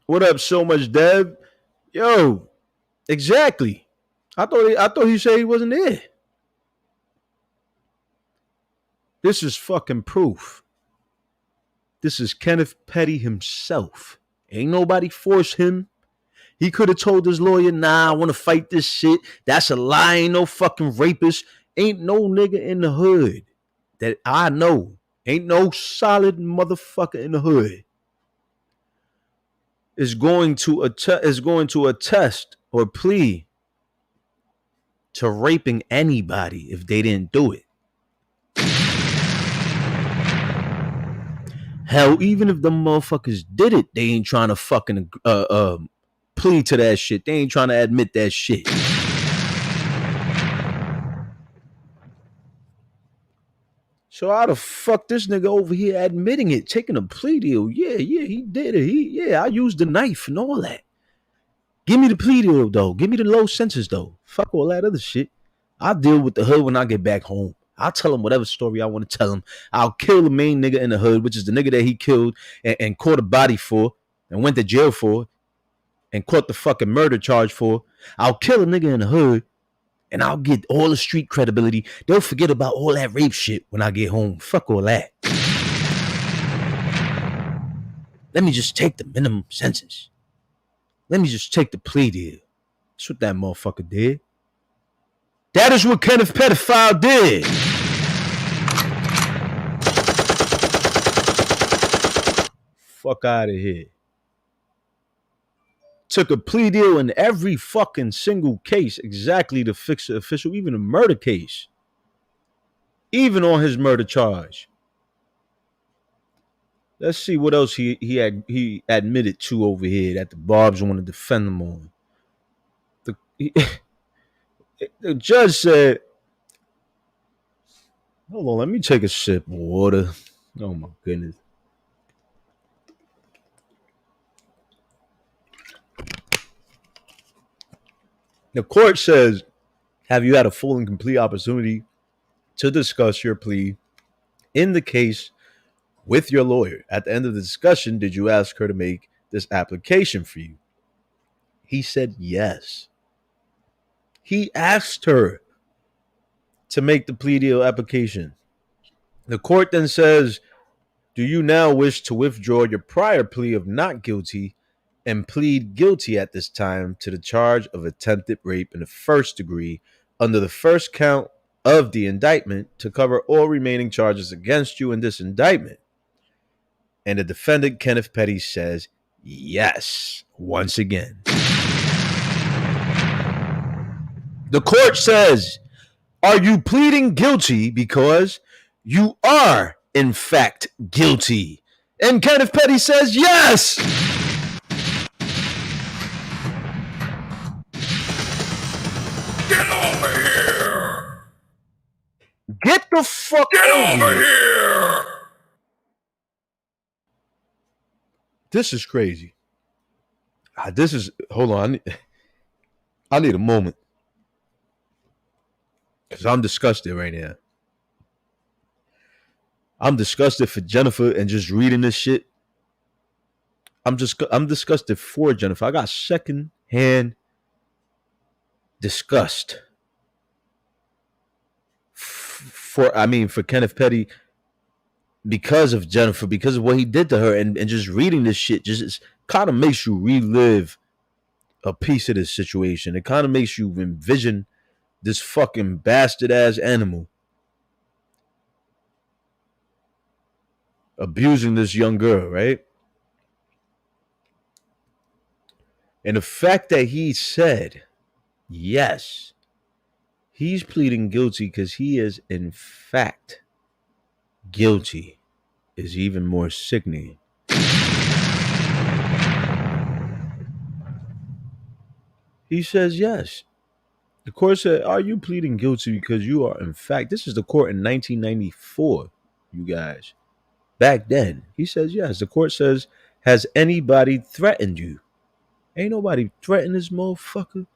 Speaker 2: What up, so much Deb? Yo, exactly. I thought he said he wasn't there. This is fucking proof. This is Kenneth Petty himself. Ain't nobody forced him. He could have told his lawyer, nah, I want to fight this shit. That's a lie. Ain't no fucking rapist. Ain't no nigga in the hood that I know. Ain't no solid motherfucker in the hood is going to attest or plea to raping anybody if they didn't do it. Hell, even if the motherfuckers did it, they ain't trying to fucking plea to that shit. They ain't trying to admit that shit. So how the fuck this nigga over here admitting it, taking a plea deal? Yeah, he did it. I used the knife and all that. Give me the plea deal, though. Give me the low sentence, though. Fuck all that other shit. I'll deal with the hood when I get back home. I'll tell him whatever story I want to tell him. I'll kill the main nigga in the hood, which is the nigga that he killed and caught a body for and went to jail for and caught the fucking murder charge for. I'll kill a nigga in the hood and I'll get all the street credibility. They'll forget about all that rape shit when I get home. Fuck all that. Let me just take the minimum sentence. Let me just take the plea deal. That's what that motherfucker did. That is what Kenneth Pedophile did. Fuck out of here. Took a plea deal in every fucking single case exactly to fix the official, even a murder case. Even on his murder charge. Let's see what else he admitted to over here that the Barbs want to defend him on. The judge said, hold on, let me take a sip of water. Oh my goodness. The court says, have you had a full and complete opportunity to discuss your plea in the case with your lawyer? At the end of the discussion, did you ask her to make this application for you? He said yes. He asked her to make the plea deal application. The court then says, do you now wish to withdraw your prior plea of not guilty and plead guilty at this time to the charge of attempted rape in the first degree under the first count of the indictment to cover all remaining charges against you in this indictment? And the defendant, Kenneth Petty, says yes, once again. The court says, are you pleading guilty because you are, in fact, guilty? And Kenneth Petty says yes.
Speaker 7: the fuck
Speaker 4: Get
Speaker 7: over
Speaker 4: over
Speaker 7: here.
Speaker 4: here!
Speaker 7: This is crazy. Hold on. I need a moment. Because I'm disgusted right now. I'm disgusted for Jennifer and just reading this shit. I'm disgusted for Jennifer. I got second-hand disgust for Kenneth Petty because of Jennifer, because of what he did to her, and just reading this shit just kind of makes you relive a piece of this situation. It kind of makes you envision this fucking bastard ass animal abusing this young girl, right? And the fact that he said, yes, he's pleading guilty because he is in fact guilty is even more sickening. He says yes. The court said, are you pleading guilty because you are in fact, this is the court in 1994, you guys. Back then, he says yes. The court says, has anybody threatened you? Ain't nobody threatened this motherfucker.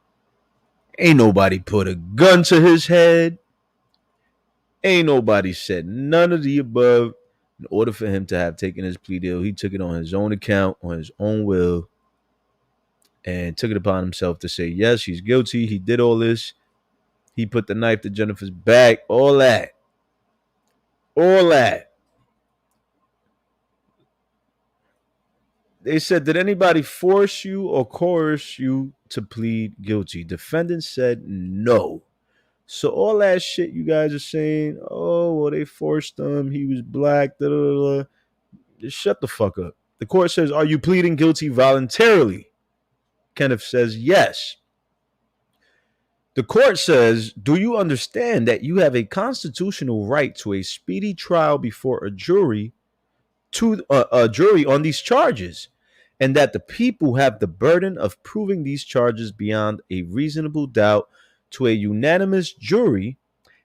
Speaker 7: Ain't nobody put a gun to his head. Ain't nobody said none of the above. In order for him to have taken his plea deal, he took it on his own account, on his own will, and took it upon himself to say, yes, he's guilty. He did all this. He put the knife to Jennifer's back. All that. All that. They said, did anybody force you or coerce you to plead guilty? Defendant said no. So all that shit you guys are saying, oh, well, they forced him. He was black. Da, da, da, da. Just shut the fuck up. The court says, are you pleading guilty voluntarily? Kenneth says yes. The court says, do you understand that you have a constitutional right to a speedy trial before a jury on these charges, and that the people have the burden of proving these charges beyond a reasonable doubt to a unanimous jury,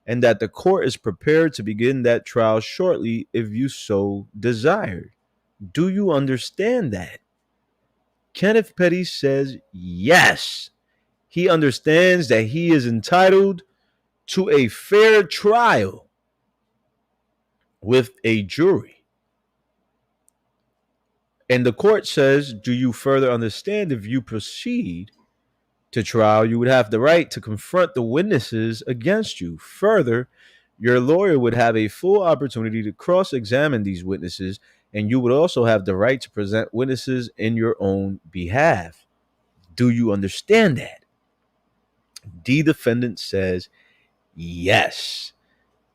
Speaker 7: and that the court is prepared to begin that trial shortly if you so desire? Do you understand that? Kenneth Petty says yes. He understands that he is entitled to a fair trial with a jury. And the court says, do you further understand if you proceed to trial, you would have the right to confront the witnesses against you. Further, your lawyer would have a full opportunity to cross-examine these witnesses, and you would also have the right to present witnesses in your own behalf. Do you understand that? The defendant says, yes.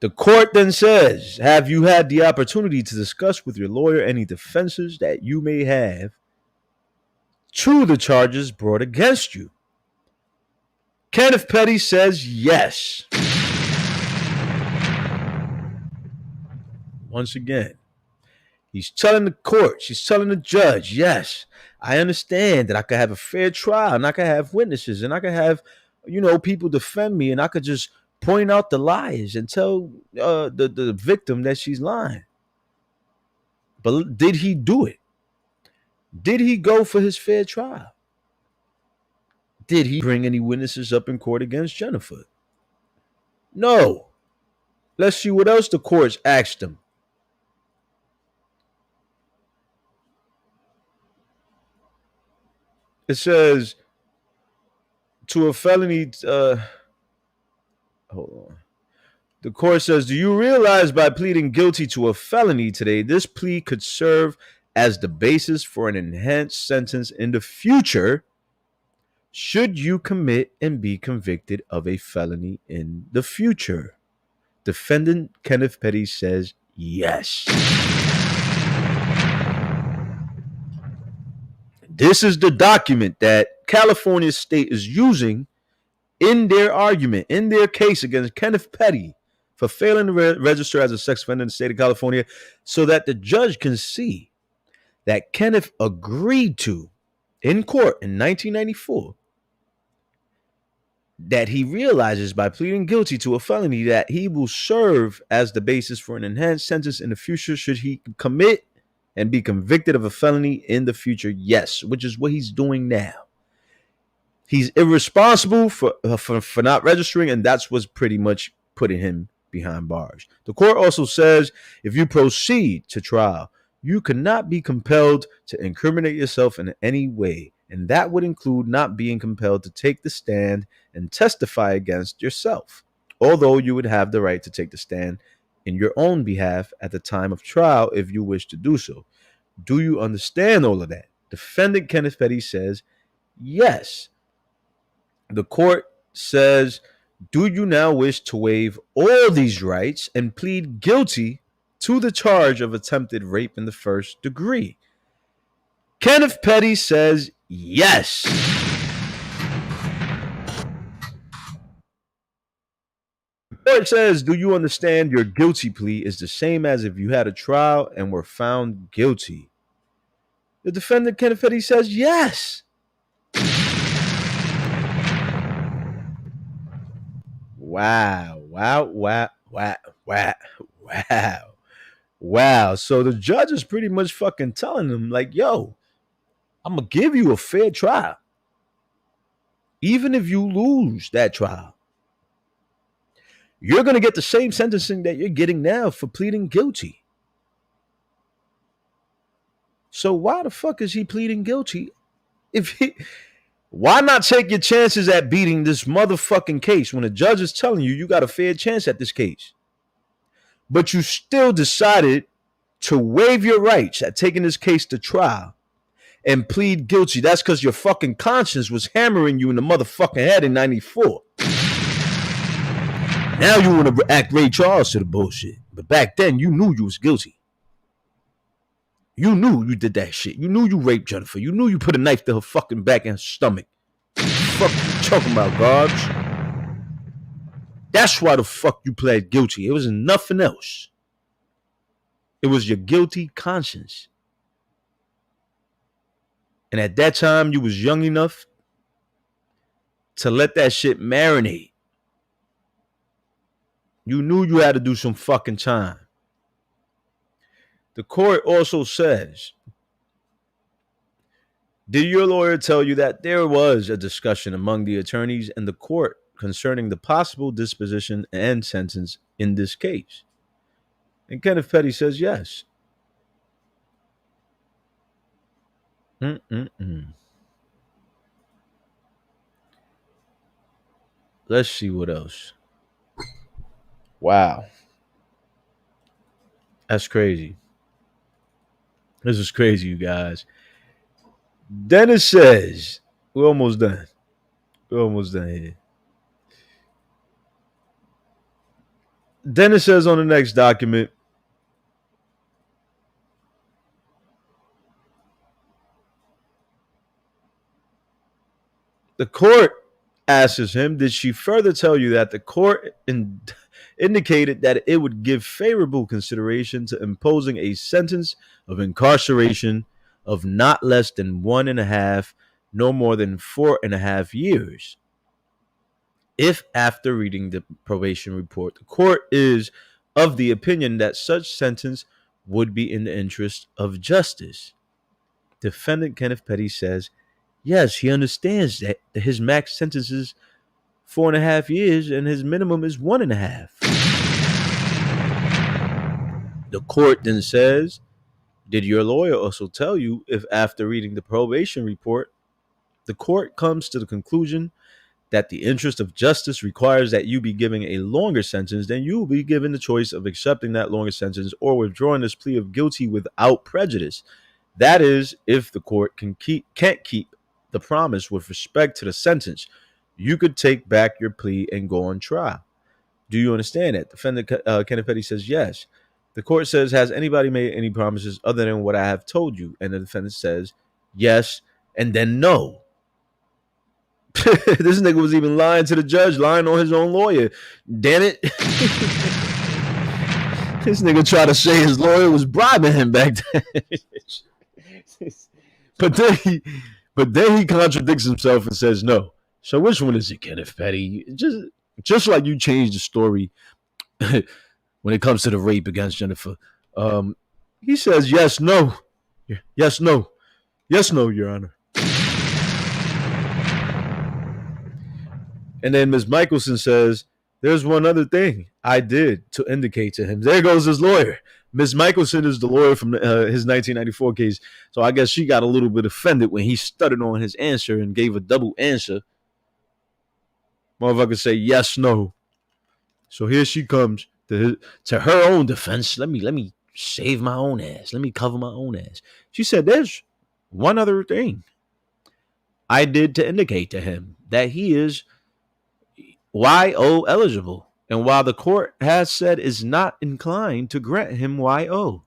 Speaker 7: The court then says, have you had the opportunity to discuss with your lawyer any defenses that you may have to the charges brought against you? Kenneth Petty says yes. Once again, he's telling the court, she's telling the judge, yes, I understand that I could have a fair trial and I could have witnesses and I could have, people defend me and I could just point out the lies and tell the victim that she's lying. But did he do it? Did he go for his fair trial? Did he bring any witnesses up in court against Jennifer? No. Let's see what else the courts asked him. It says, to a felony, hold on. The court says, do you realize by pleading guilty to a felony today, this plea could serve as the basis for an enhanced sentence in the future should you commit and be convicted of a felony in the future? Defendant Kenneth Petty says yes. This is the document that California State is using in their argument, in their case against Kenneth Petty for failing to register as a sex offender in the state of California, so that the judge can see that Kenneth agreed to, in court in 1994, that he realizes by pleading guilty to a felony that he will serve as the basis for an enhanced sentence in the future should he commit and be convicted of a felony in the future. Yes, which is what he's doing now. He's irresponsible for not registering, and that's what's pretty much putting him behind bars. The court also says if you proceed to trial, you cannot be compelled to incriminate yourself in any way, and that would include not being compelled to take the stand and testify against yourself, although you would have the right to take the stand in your own behalf at the time of trial if you wish to do so. Do you understand all of that? Defendant Kenneth Petty says yes. The court says, do you now wish to waive all these rights and plead guilty to the charge of attempted rape in the first degree? Kenneth Petty says yes. The court says, do you understand your guilty plea is the same as if you had a trial and were found guilty? The defendant, Kenneth Petty, says yes. Wow. So the judge is pretty much fucking telling him, like, yo, I'm going to give you a fair trial. Even if you lose that trial, you're going to get the same sentencing that you're getting now for pleading guilty. So why the fuck is he pleading guilty? Why not take your chances at beating this motherfucking case when the judge is telling you you got a fair chance at this case? But you still decided to waive your rights at taking this case to trial and plead guilty. That's because your fucking conscience was hammering you in the motherfucking head in 94. Now you want to act Ray Charles to the bullshit. But back then, you knew you was guilty. You knew you did that shit. You knew you raped Jennifer. You knew you put a knife to her fucking back and her stomach. What the fuck you talking about, garbs? That's why the fuck you pled guilty. It was nothing else. It was your guilty conscience. And at that time, you was young enough to let that shit marinate. You knew you had to do some fucking time. The court also says, did your lawyer tell you that there was a discussion among the attorneys and the court concerning the possible disposition and sentence in this case? And Kenneth Petty says yes. Let's see what else. Wow. That's crazy. This is crazy, you guys. Dennis says, we're almost done. We're almost done here. Dennis says on the next document, the court asks him, did she further tell you that the court indicated that it would give favorable consideration to imposing a sentence of incarceration of not less than 1.5, no more than 4.5 years? If after reading the probation report, the court is of the opinion that such sentence would be in the interest of justice. Defendant Kenneth Petty says, yes, he understands that his max sentence is 4.5 years and his minimum is 1.5. The court then says, did your lawyer also tell you if after reading the probation report, the court comes to the conclusion that the interest of justice requires that you be giving a longer sentence, then you will be given the choice of accepting that longer sentence or withdrawing this plea of guilty without prejudice. That is, if the court can't keep the promise with respect to the sentence, you could take back your plea and go on trial. Do you understand that? Defendant Kenneth Petty says yes. The court says, has anybody made any promises other than what I have told you? And the defendant says yes, and then no. This nigga was even lying to the judge, lying on his own lawyer. Damn it. This nigga tried to say his lawyer was bribing him back then. But then he contradicts himself and says, no, So which one is it, Kenneth Petty? Just like you changed the story when it comes to the rape against Jennifer. Um, he says yes, no, yes, no, yes, no, Your Honor. And then Ms. Michelson says, there's one other thing I did to indicate to him. There goes his lawyer. Ms. Michelson is the lawyer from his 1994 case. So I guess she got a little bit offended when he stuttered on his answer and gave a double answer. Motherfucker say yes, no. So here she comes to her own defense. Let me save my own ass. Let me cover my own ass. She said, there's one other thing I did to indicate to him that he is YO eligible. And while the court has said is not inclined to grant him YO.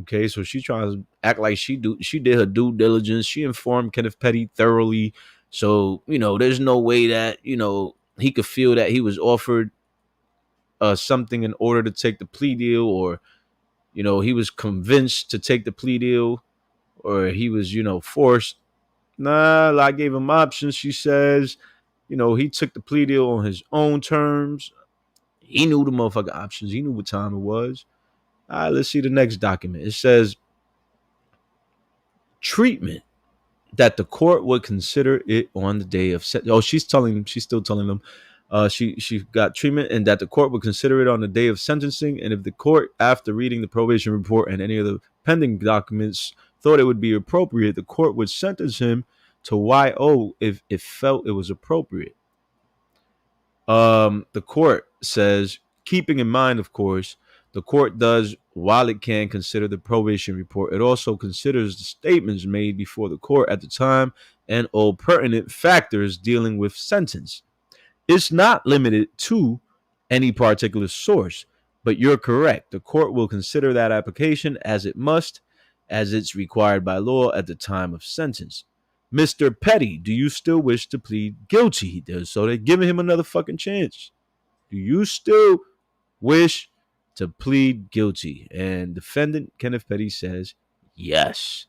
Speaker 7: Okay, so she tries to act like she did her due diligence. She informed Kenneth Petty thoroughly. So, there's no way that, he could feel that he was offered something in order to take the plea deal, or, he was convinced to take the plea deal, or he was, forced. Nah, I gave him options, she says. He took the plea deal on his own terms. He knew the motherfucking options. He knew what time it was. All right, let's see the next document. It says treatment that the court would consider it on the day of sentencing. Oh, she's still telling them she got treatment and that the court would consider it on the day of sentencing. And if the court, after reading the probation report and any of the pending documents, thought it would be appropriate, the court would sentence him to YO if it felt it was appropriate. The court says, keeping in mind, of course, the court does, while it can consider the probation report, it also considers the statements made before the court at the time and all pertinent factors dealing with sentence. It's not limited to any particular source, but you're correct. The court will consider that application as it must, as it's required by law at the time of sentence. Mr. Petty, do you still wish to plead guilty? He does. So they're giving him another fucking chance. Do you still wish to plead guilty? And defendant Kenneth Petty says yes.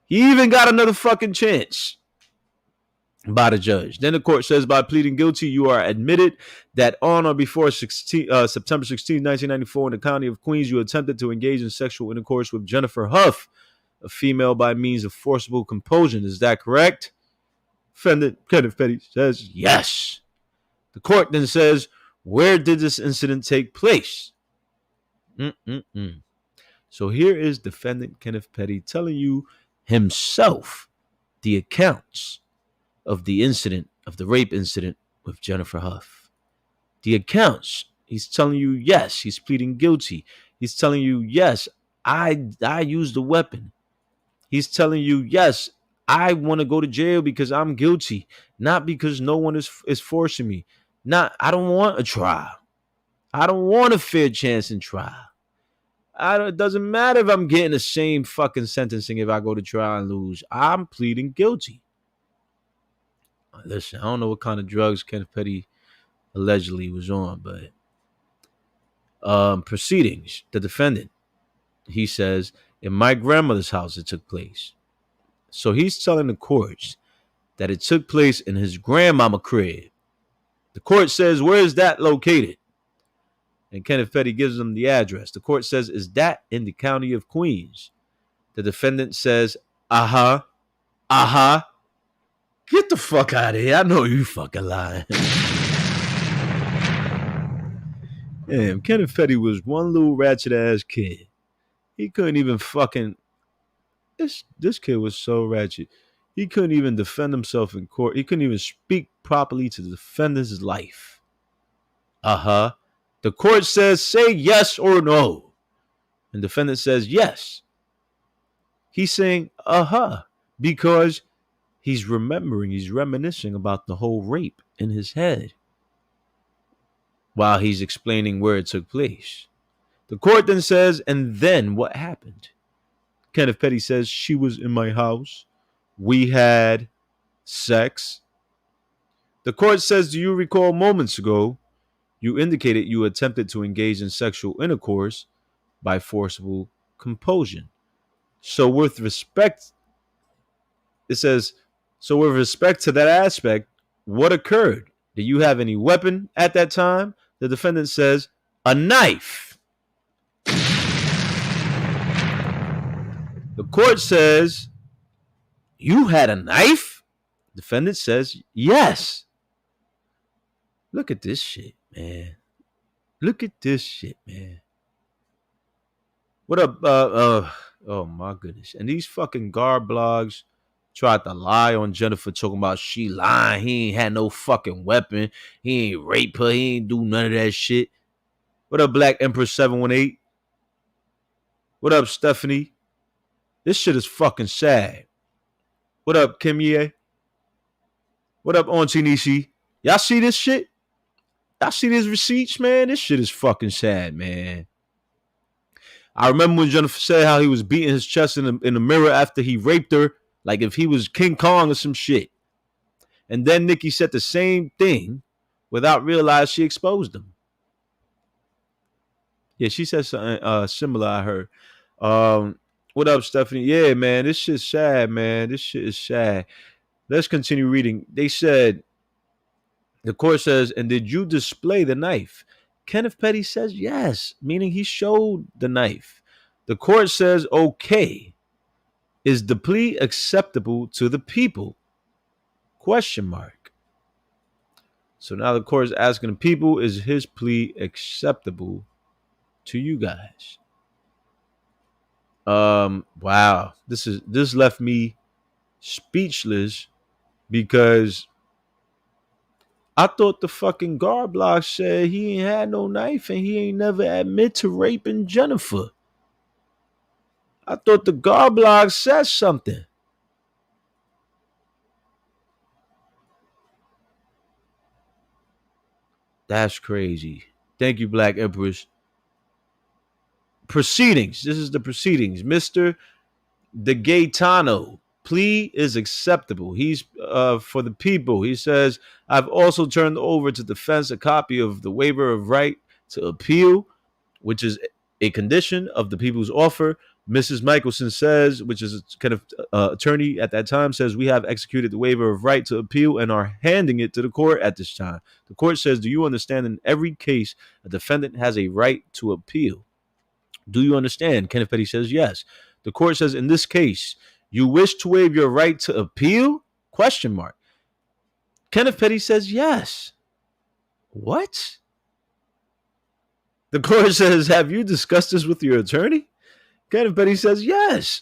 Speaker 7: He even got another fucking chance by the judge. Then the court says, by pleading guilty, you are admitted that on or before September 16, 1994, in the county of Queens, you attempted to engage in sexual intercourse with Jennifer Hough, a female, by means of forcible compulsion. Is that correct? Defendant Kenneth Petty says yes. The court then says, where did this incident take place? So here is defendant Kenneth Petty telling you himself the accounts of the incident, of the rape incident with Jennifer Hough. The accounts. He's telling you yes, he's pleading guilty. He's telling you yes, I used a weapon. He's telling you yes, I want to go to jail because I'm guilty, not because no one is forcing me. I don't want a trial. I don't want a fair chance in trial. It doesn't matter if I'm getting the same fucking sentencing if I go to trial and lose. I'm pleading guilty. Listen, I don't know what kind of drugs Kenneth Petty allegedly was on, but proceedings, the defendant, he says, in my grandmother's house it took place. So he's telling the courts that it took place in his grandmama crib. The court says, where is that located? And Kenneth Petty gives them the address. The court says, is that in the county of Queens? The defendant says, uh-huh. Get the fuck out of here. I know you fucking lying. Damn, Kenneth Petty was one little ratchet ass kid. He couldn't even fucking... This kid was so ratchet. He couldn't even defend himself in court. He couldn't even speak properly to defend his life. Uh-huh. The court says, say yes or no. And defendant says yes. He's saying, uh-huh, because he's reminiscing about the whole rape in his head while he's explaining where it took place. The court then says, and then what happened? Kenneth Petty says, she was in my house. We had sex. The court says, do you recall moments ago you indicated you attempted to engage in sexual intercourse by forcible compulsion? So with respect, it says, So with respect to that aspect, what occurred? Did you have any weapon at that time? The defendant says, a knife. The court says, you had a knife? Defendant says, yes. Look at this shit, man. Look at this shit, man. What up? Oh my goodness. And these fucking garb blogs tried to lie on Jennifer, talking about she lying. He ain't had no fucking weapon. He ain't rape her. He ain't do none of that shit. What up, Black Empress 718? What up, Stephanie? This shit is fucking sad. What up, Kim Ye? What up, Auntie Nishi? Y'all see this shit? Y'all see these receipts, man? This shit is fucking sad, man. I remember when Jennifer said how he was beating his chest in the mirror after he raped her, like if he was King Kong or some shit. And then Nicki said the same thing without realizing she exposed him. Yeah, she said something similar, I heard. What up, Stephanie? Yeah, man, this shit's sad, man. This shit is sad. Let's continue reading. They said, the court says, and did you display the knife? Kenneth Petty says yes, meaning he showed the knife. The court says, okay. Is the plea acceptable to the people? Question mark. So now the court is asking the people, is his plea acceptable to you guys? Wow. This left me speechless because I thought the fucking guard block said he ain't had no knife and he ain't never admit to raping Jennifer. I thought the guard block said something. That's crazy. Thank you, Black Empress. Proceedings. This is the proceedings. Mr. De Gaetano, plea is acceptable. He's for the people. He says, I've also turned over to defense a copy of the waiver of right to appeal, which is a condition of the people's offer. Mrs. Michelson says, which is kind of attorney at that time, says we have executed the waiver of right to appeal and are handing it to the court at this time. The court says, do you understand in every case a defendant has a right to appeal? Do you understand? Kenneth Petty says yes. The court says, in this case, you wish to waive your right to appeal? Question mark. Kenneth Petty says yes. What? The court says, have you discussed this with your attorney? Kenneth Petty says yes.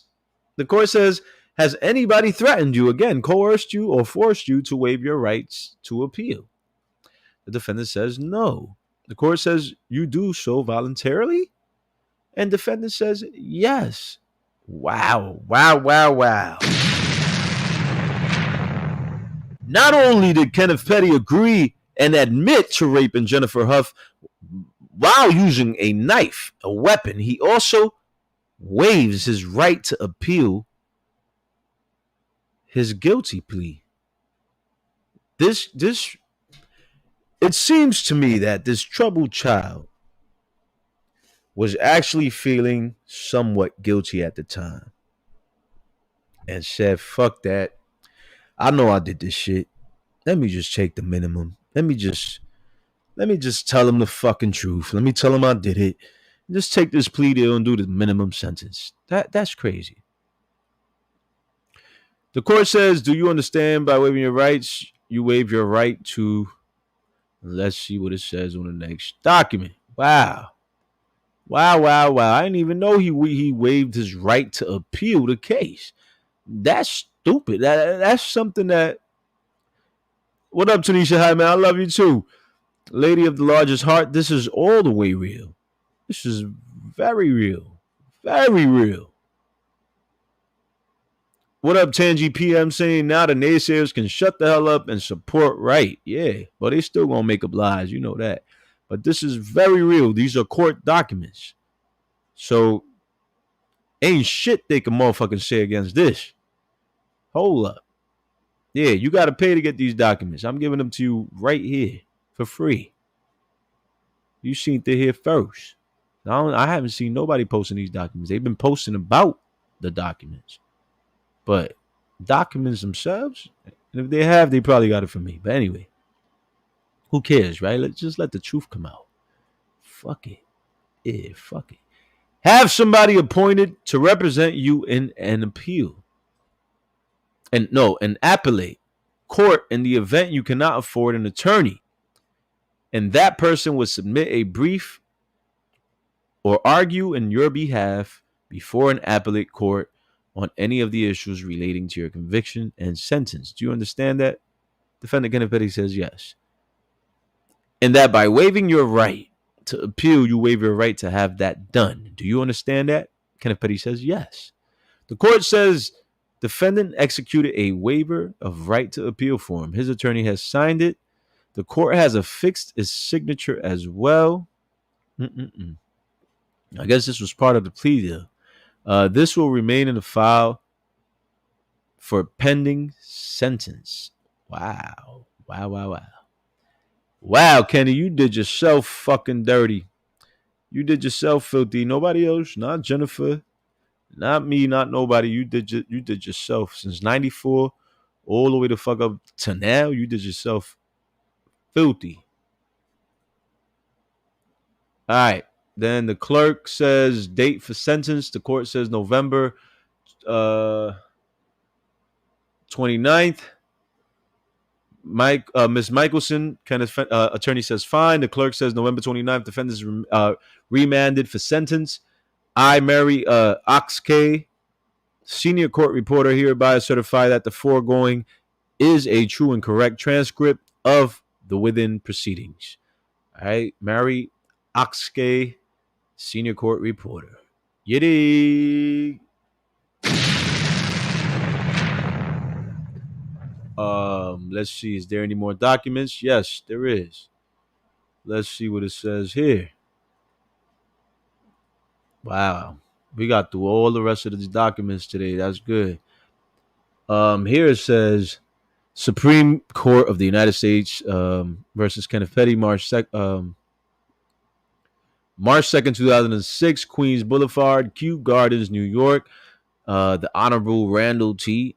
Speaker 7: The court says, has anybody threatened you, again, coerced you or forced you to waive your rights to appeal? The defendant says no. The court says, you do so voluntarily? And defendant says yes. Wow. Not only did Kenneth Petty agree and admit to raping Jennifer Hough while using a knife, a weapon, he also waives his right to appeal his guilty plea. This it seems to me that this troubled child was actually feeling somewhat guilty at the time and said, fuck that. I know I did this shit. Let me just take the minimum. Let me just tell him the fucking truth. Let me tell him I did it. Just take this plea deal and do the minimum sentence. That's crazy. The court says, do you understand by waiving your rights, you waive your right to, let's see what it says on the next document. Wow. I didn't even know he waived his right to appeal the case. That's stupid. That's something that, what up, Tanisha? Hi, man. I love you too. Lady of the largest heart, this is all the way real. This is very real. Very real. What up, Tangy PM saying now the naysayers can shut the hell up and support right. Yeah, but they still gonna make up lies. You know that. But this is very real. These are court documents. So ain't shit they can motherfucking say against this. Hold up. Yeah, you got to pay to get these documents. I'm giving them to you right here for free. You seen it here first. I haven't seen nobody posting these documents. They've been posting about the documents. But documents themselves. And if they have, they probably got it from me. But anyway, who cares, right? Let's just let the truth come out. Fuck it. Yeah, fuck it. Have somebody appointed to represent you in an appeal. And no, an appellate court in the event you cannot afford an attorney. And that person would submit a brief or argue in your behalf before an appellate court on any of the issues relating to your conviction and sentence. Do you understand that? Defendant Kenneth Petty says yes. And that by waiving your right to appeal, you waive your right to have that done. Do you understand that? Kenneth Petty says yes. The court says defendant executed a waiver of right to appeal for him. His attorney has signed it. The court has affixed his signature as well. I guess this was part of the plea deal. This will remain in the file for pending sentence. Wow. Wow, Kenny, you did yourself fucking dirty. You did yourself filthy. Nobody else, not Jennifer, not me, not nobody. You did yourself since 94 all the way to fuck up to now. You did yourself filthy. All right. Then the clerk says date for sentence. The court says November 29th. Ms. Michelson, Kenneth attorney says fine. The clerk says November 29th. Defendant is remanded for sentence. I, Mary Oxkay, senior court reporter, hereby certify that the foregoing is a true and correct transcript of the within proceedings. All right, Mary Oxkay, senior court reporter. Yiddy. Let's see. Is there any more documents? Yes, there is. Let's see what it says here. Wow. We got through all the rest of these documents today. That's good. Here it says Supreme Court of the United States versus Kenneth Petty, March 2nd, 2006, Queens Boulevard, Kew Gardens, New York. The Honorable Randall T.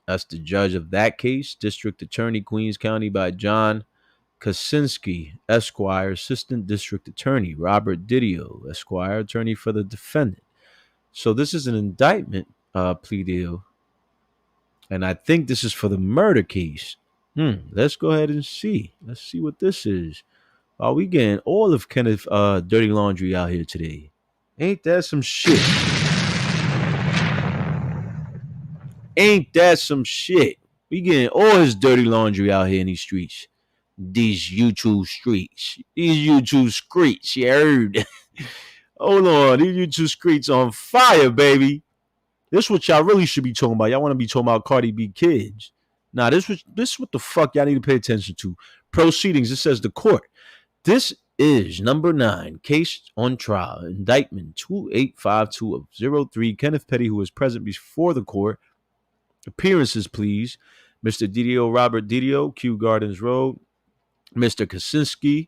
Speaker 7: That's the judge of that case. District Attorney, Queens County by John Kaczynski, Esquire, Assistant District Attorney. Robert Didio, Esquire, Attorney for the defendant. So this is an indictment plea deal. And I think this is for the murder case. Let's go ahead and see. Let's see what this is. Are we getting all of Kenneth dirty laundry out here today? Ain't that some shit? Ain't that some shit? We getting all his dirty laundry out here in these streets. These YouTube streets. These YouTube streets, you heard? Hold on. These YouTube streets on fire, baby. This is what y'all really should be talking about. Y'all want to be talking about Cardi B kids. Nah, this is what the fuck y'all need to pay attention to. Proceedings. It says the court. This is number 9, case on trial, indictment 2852 of 03. Kenneth Petty, who is present before the court. Appearances, please. Mr. Didio, Robert Didio, Kew Gardens Road. Mr. Kaczynski,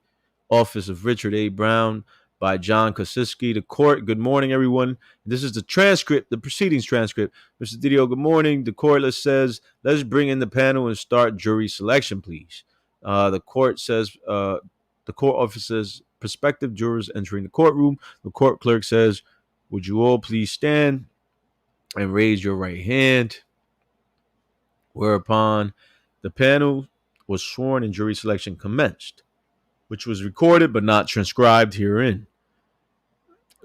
Speaker 7: Office of Richard A. Brown by John Kaczynski. The court, good morning, everyone. This is the transcript, the proceedings transcript. Mr. Didio, good morning. The court says, let's bring in the panel and start jury selection, please. The court says, the court officers, prospective jurors entering the courtroom. The court clerk says, would you all please stand and raise your right hand? Whereupon the panel was sworn and jury selection commenced, which was recorded but not transcribed herein.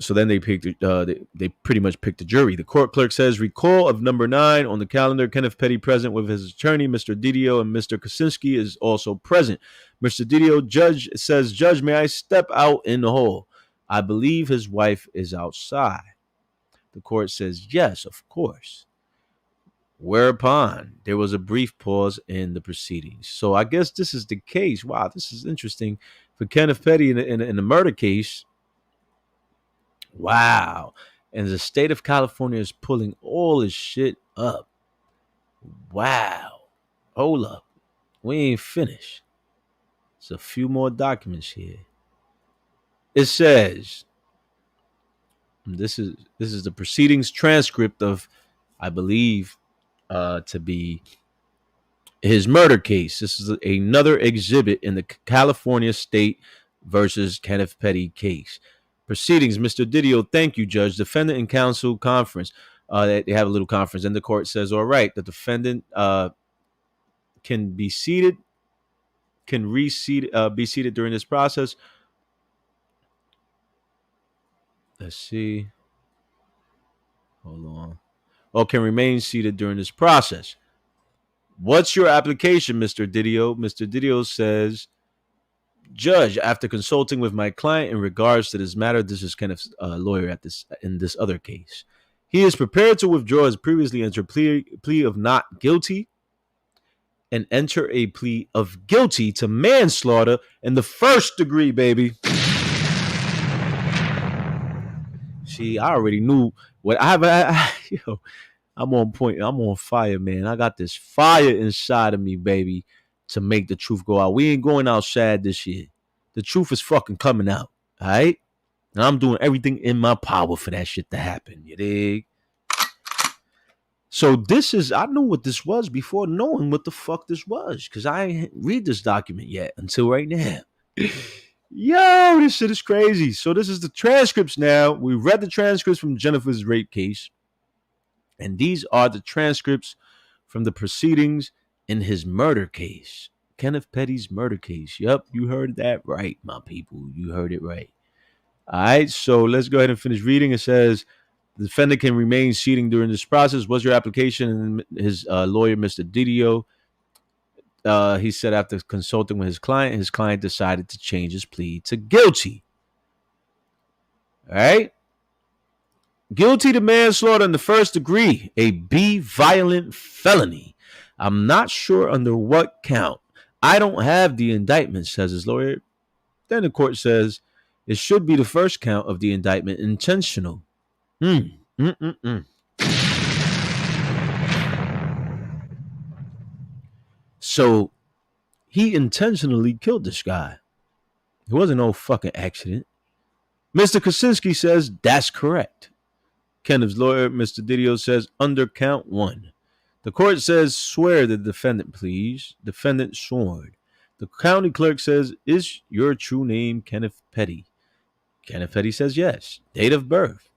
Speaker 7: So then they picked. They pretty much picked the jury. The court clerk says, recall of number 9 on the calendar. Kenneth Petty present with his attorney, Mr. Didio, and Mr. Kaczynski is also present. Mr. Didio, judge says, Judge, may I step out in the hall? I believe his wife is outside. The court says, yes, of course. Whereupon there was a brief pause in the proceedings. So I guess this is the case. Wow, this is interesting for Kenneth Petty in the murder case. Wow. And the state of California is pulling all this shit up. Wow. Hold up. We ain't finished. There's a few more documents here. It says, this is the proceedings transcript of, I believe, to be his murder case. This is another exhibit in the California State versus Kenneth Petty case. Proceedings, Mr. Didio. Thank you, Judge. Defendant and counsel conference. They have a little conference, and the court says, all right, the defendant can be seated, can be seated during this process. Let's see. Hold on. Oh, can remain seated during this process. What's your application, Mr. Didio? Mr. Didio says, Judge, after consulting with my client in regards to this matter, this is Kenneth's lawyer in this other case. He is prepared to withdraw his previously entered plea of not guilty and enter a plea of guilty to manslaughter in the first degree, baby. See, I already knew what I'm on point. I'm on fire, man. I got this fire inside of me, baby, to make the truth go out. We ain't going out sad this year. The truth is fucking coming out, all right? And I'm doing everything in my power for that shit to happen, you dig? So I knew what this was before knowing what the fuck this was, because I ain't read this document yet until right now. Yo, this shit is crazy. So this is the transcripts now. We read the transcripts from Jennifer's rape case. And these are the transcripts from the proceedings in his murder case. Kenneth Petty's murder case. Yep, you heard that right, my people. You heard it right. All right, so let's go ahead and finish reading. It says, the defendant can remain seating during this process. Was your application? And his lawyer, Mr. Didio, he said after consulting with his client decided to change his plea to guilty. All right. Guilty to manslaughter in the first degree, a B violent felony. I'm not sure under what count. I don't have the indictment, says his lawyer. Then the court says it should be the first count of the indictment, intentional. So he intentionally killed this guy. It wasn't no fucking accident. Mr. Kaczynski says that's correct. Kenneth's lawyer, Mr. Didio, says under count 1. The court says swear the defendant, please. Defendant sworn. The county clerk says, is your true name Kenneth Petty? Kenneth Petty says yes. Date of birth,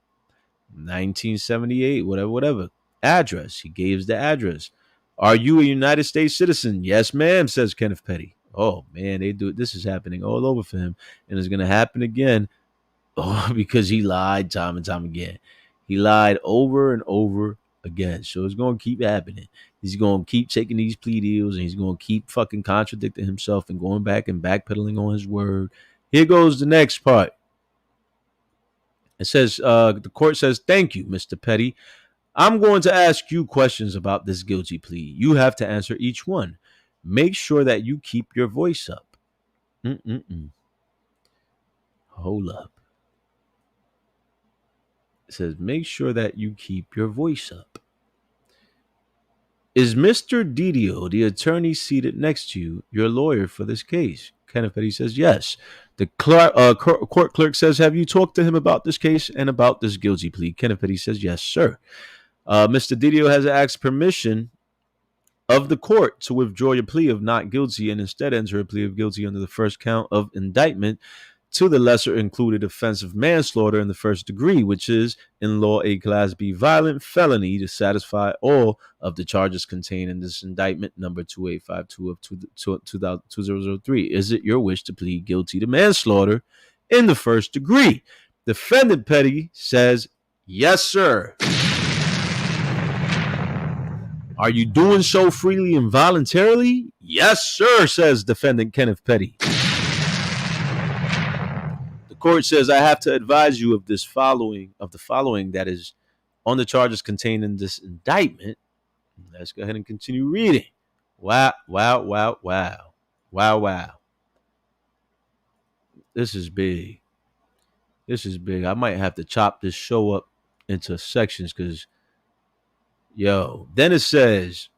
Speaker 7: 1978, whatever. Address, he gives the address. Are you a United States citizen? Yes, ma'am, says Kenneth Petty. Oh, man, this is happening all over for him. And it's going to happen again because he lied time and time again. He lied over and over again. So it's going to keep happening. He's going to keep taking these plea deals and he's going to keep fucking contradicting himself and going back and backpedaling on his word. Here goes the next part. It says, the court says, thank you, Mr. Petty. I'm going to ask you questions about this guilty plea. You have to answer each one. Make sure that you keep your voice up. Hold up. It says, make sure that you keep your voice up. Is Mr. Didio, the attorney seated next to you, your lawyer for this case? Kenneth Petty says, yes. The court clerk says, have you talked to him about this case and about this guilty plea? Kenneth Petty says, yes, sir. Mr. Didio has asked permission of the court to withdraw your plea of not guilty and instead enter a plea of guilty under the first count of indictment to the lesser included offense of manslaughter in the first degree, which is in law a Class B violent felony to satisfy all of the charges contained in this indictment number 2852 of 2003. Is it your wish to plead guilty to manslaughter in the first degree? Defendant Petty says, yes, sir. Are you doing so freely and voluntarily? Yes, sir, says defendant Kenneth Petty. The court says, I have to advise you of the following that is on the charges contained in this indictment. Let's go ahead and continue reading. Wow. This is big. I might have to chop this show up into sections because then it says,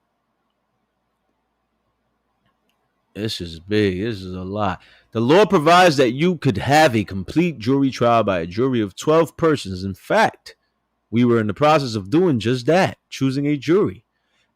Speaker 7: this is big. This is a lot. The law provides that you could have a complete jury trial by a jury of 12 persons. In fact, we were in the process of doing just that, choosing a jury.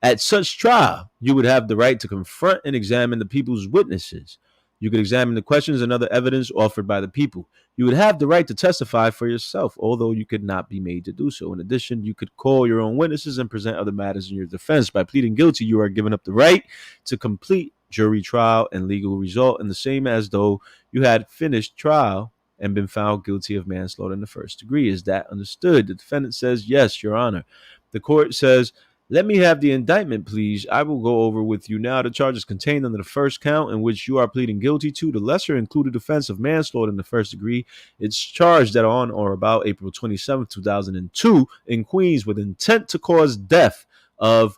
Speaker 7: At such trial, you would have the right to confront and examine the people's witnesses. You could examine the questions and other evidence offered by the people. You would have the right to testify for yourself, although you could not be made to do so. In addition, you could call your own witnesses and present other matters in your defense. By pleading guilty, you are giving up the right to complete jury trial and legal result, and the same as though you had finished trial and been found guilty of manslaughter in the first degree. Is that understood? The defendant says, yes, Your Honor. The court says, let me have the indictment, please. I will go over with you now the charges contained under the first count in which you are pleading guilty to the lesser included offense of manslaughter in the first degree. It's charged that on or about April 27, 2002 in Queens with intent to cause death of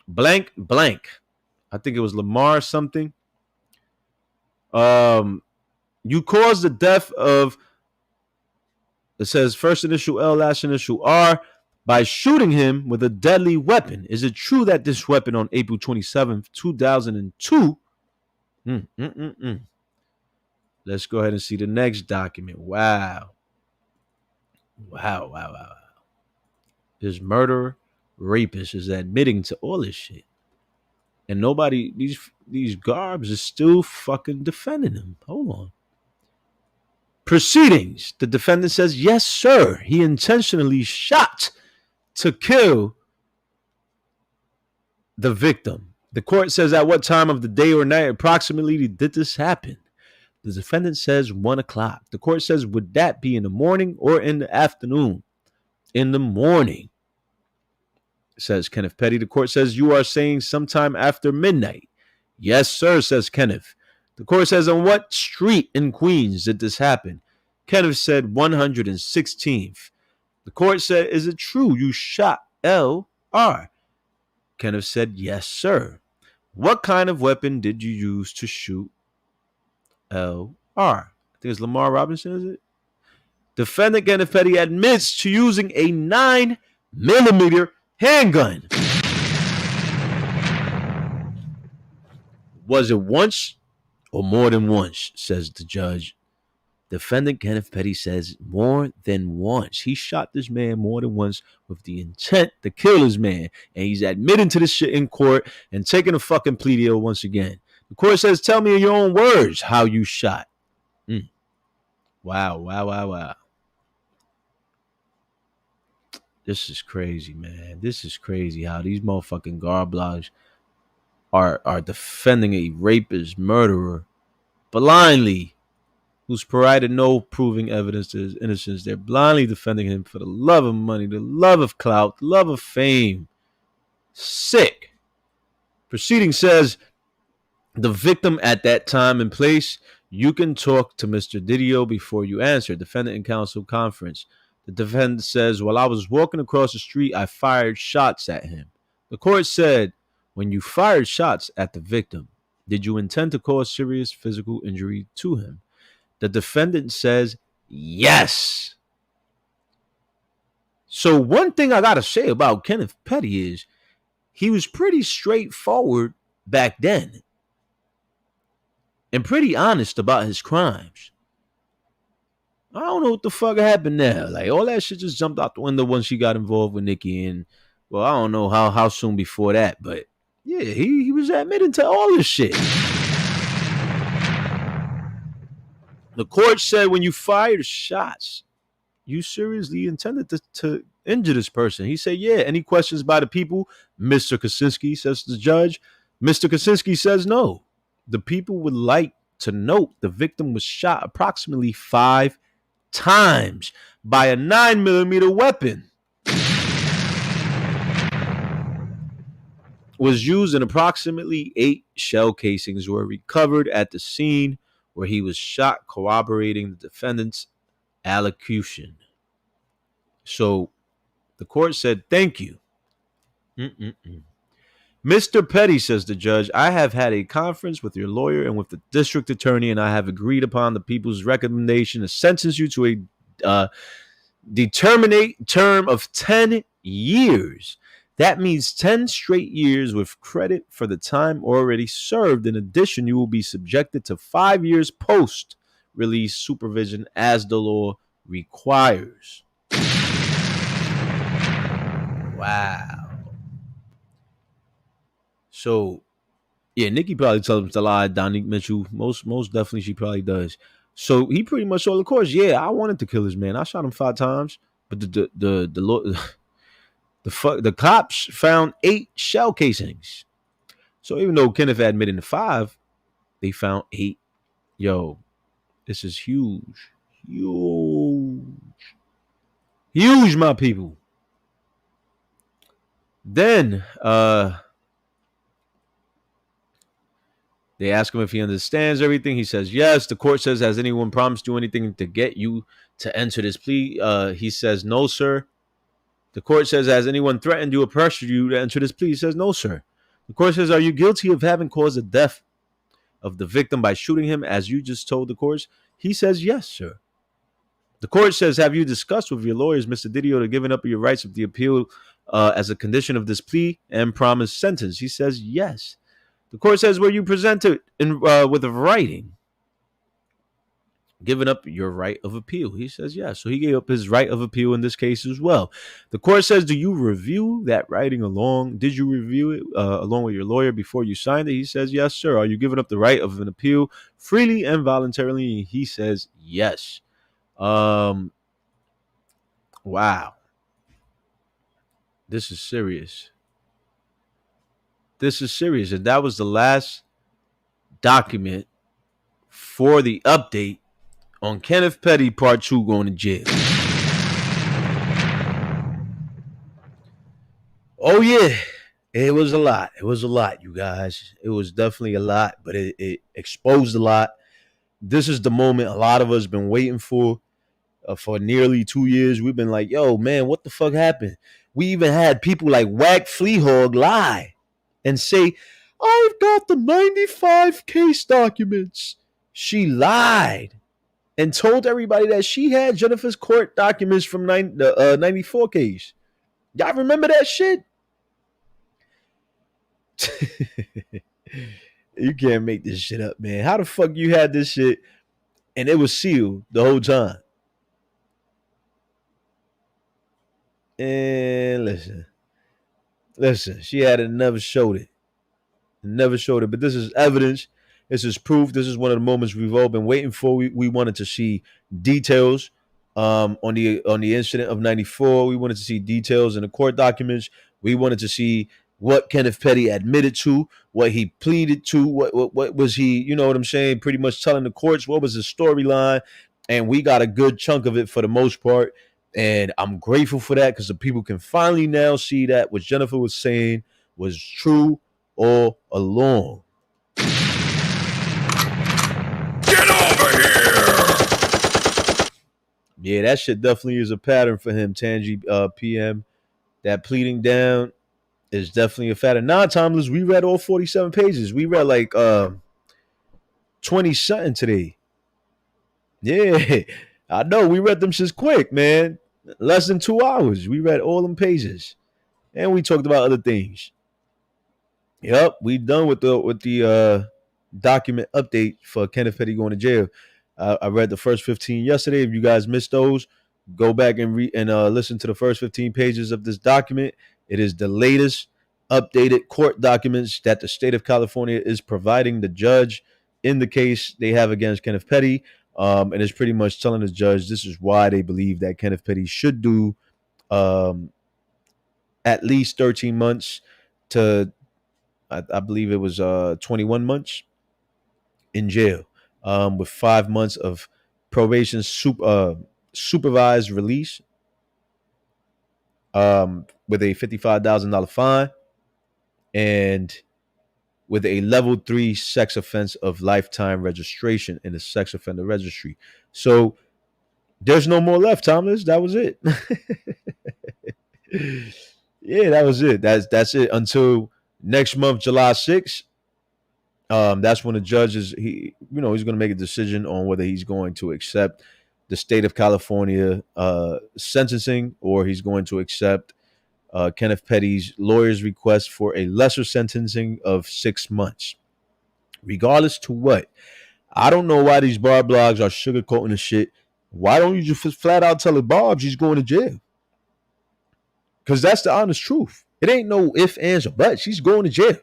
Speaker 7: blank blank. I think it was Lamar something. You caused the death of, it says first initial L, last initial R, by shooting him with a deadly weapon. Is it true that this weapon on April 27, 2002? Let's go ahead and see the next document. Wow. This murderer, rapist is admitting to all this shit. And nobody, these garbs is still fucking defending him. Hold on. Proceedings. The defendant says, yes, sir. He intentionally shot to kill the victim. The court says, at what time of the day or night approximately did this happen? The defendant says 1 o'clock. The court says, would that be in the morning or in the afternoon? In the morning, says Kenneth Petty. The court says, you are saying sometime after midnight. Yes, sir, says Kenneth. The court says, on what street in Queens did this happen? Kenneth said 116th. The court said, is it true you shot L.R.? Kenneth said, yes, sir. What kind of weapon did you use to shoot L.R.? I think it's Lamar Robinson, is it? Defendant Kenneth Petty admits to using a 9mm handgun. Was it once or more than once, says the judge. Defendant Kenneth Petty says more than once. He shot this man more than once with the intent to kill his man. And he's admitting to this shit in court and taking a fucking plea deal once again. The court says, tell me in your own words how you shot. Wow. This is crazy, man. This is crazy how these motherfucking garblogs are defending a rapist, murderer, blindly, who's provided no proving evidence to his innocence. They're blindly defending him for the love of money, the love of clout, the love of fame. Sick. Proceeding says, the victim at that time and place, you can talk to Mr. Didio before you answer. Defendant and counsel conference. The defendant says, while I was walking across the street, I fired shots at him. The court said, when you fired shots at the victim, did you intend to cause serious physical injury to him? The defendant says, yes. So one thing I got to say about Kenneth Petty is he was pretty straightforward back then and pretty honest about his crimes. I don't know what the fuck happened there. Like, all that shit just jumped out the window once he got involved with Nicki. And, well, I don't know how soon before that. But, yeah, he was admitting to all this shit. The court said when you fired shots, you seriously intended to injure this person. He said, yeah. Any questions by the people? Mr. Kaczynski, says the judge. Mr. Kaczynski says no. The people would like to note the victim was shot approximately 5 times by a 9mm weapon. Was used and approximately 8 shell casings were recovered at the scene where he was shot, corroborating the defendant's allocution. So the court said, thank you. Mr. Petty, says the judge, I have had a conference with your lawyer and with the district attorney, and I have agreed upon the people's recommendation to sentence you to a determinate term of 10 years. That means 10 straight years with credit for the time already served. In addition, you will be subjected to 5 years post-release supervision as the law requires. Wow. So yeah, Nicki probably tells him to lie. Donique Mitchell, most definitely, she probably does. So he pretty much told the course, yeah, I wanted to kill this man. I shot him 5 times, but the cops found 8 shell casings. So even though Kenneth admitted to 5, they found 8. Yo, this is huge, huge, my people. Then they ask him if he understands everything. He says yes. The court says, has anyone promised you anything to get you to enter this plea? He says, no, sir. The court says, has anyone threatened you or pressured you to enter this plea? He says, no, sir. The court says, are you guilty of having caused the death of the victim by shooting him, as you just told the court? He says, yes, sir. The court says, have you discussed with your lawyers, Mr. Didio, to giving up your rights of the appeal as a condition of this plea and promised sentence? He says, yes. The court says, were you presented with a writing giving up your right of appeal? He says, yes. So he gave up his right of appeal in this case as well. The court says, do you review that writing along? Did you review it along with your lawyer before you signed it? He says, yes, sir. Are you giving up the right of an appeal freely and voluntarily? He says, yes. Wow. This is serious. This is serious. And that was the last document for the update on Kenneth Petty Part 2 going to jail. Oh, yeah. It was a lot. It was a lot, you guys. It was definitely a lot, but it exposed a lot. This is the moment a lot of us been waiting for nearly 2 years. We've been like, yo, man, what the fuck happened? We even had people like Whack Fleahog lie and say, I've got the 95 case documents. She lied and told everybody that she had Jennifer's court documents from the 94 case. Y'all remember that shit? You can't make this shit up, man. How the fuck you had this shit and it was sealed the whole time? And listen, she had it, never showed it. But this is evidence. This is proof. This is one of the moments we've all been waiting for. We wanted to see details on the incident of 94. We wanted to see details in the court documents. We wanted to see what Kenneth Petty admitted to, what he pleaded to, what was he, you know what I'm saying, pretty much telling the courts what was his storyline. And we got a good chunk of it for the most part. And I'm grateful for that because the people can finally now see that what Jennifer was saying was true all along.
Speaker 4: Get over here!
Speaker 7: Yeah, that shit definitely is a pattern for him, Tangi PM. That pleading down is definitely a pattern. Nah, Timeless, we read all 47 pages. We read like 20 something today. Yeah, I know. We read them shits quick, man. Less than 2 hours. We read all them pages. And we talked about other things. Yep, we done with the document update for Kenneth Petty going to jail. I read the first 15 yesterday. If you guys missed those, go back and listen to the first 15 pages of this document. It is the latest updated court documents that the state of California is providing the judge in the case they have against Kenneth Petty. And it's pretty much telling the judge this is why they believe that Kenneth Petty should do at least 13 months to, I believe it was 21 months in jail, with 5 months of probation supervised release, with a $55,000 fine, and with a level 3 sex offense of lifetime registration in the sex offender registry. So there's no more left, Thomas. That was it. Yeah, that was it. That's it until next month, July 6th. That's when the judge he's going to make a decision on whether he's going to accept the state of California sentencing, or he's going to accept Kenneth Petty's lawyer's request for a lesser sentencing of 6 months. Regardless to what, I don't know why these bar blogs are sugarcoating the shit. Why don't you just flat out tell the Barbs he's going to jail? Because that's the honest truth. It ain't no ifs, ands, or buts. She's going to jail.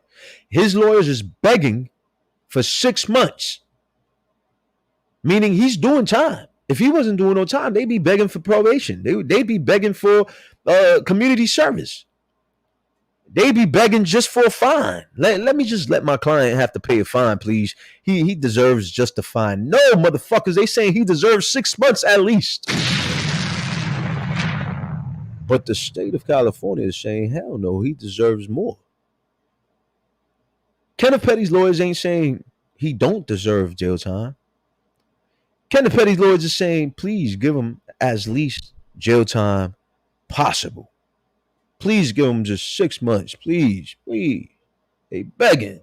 Speaker 7: His lawyers is begging for 6 months, meaning he's doing time. If he wasn't doing no time, they'd be begging for probation. They'd be begging for community service. They'd be begging just for a fine. Let me just let my client have to pay a fine, please. He deserves just a fine. No, motherfuckers, they saying he deserves 6 months at least. But the state of California is saying, hell no, he deserves more. Kenneth Petty's lawyers ain't saying he don't deserve jail time. Kenneth Petty's lawyers is saying, please give him as least jail time possible. Please give him just 6 months. Please. They begging.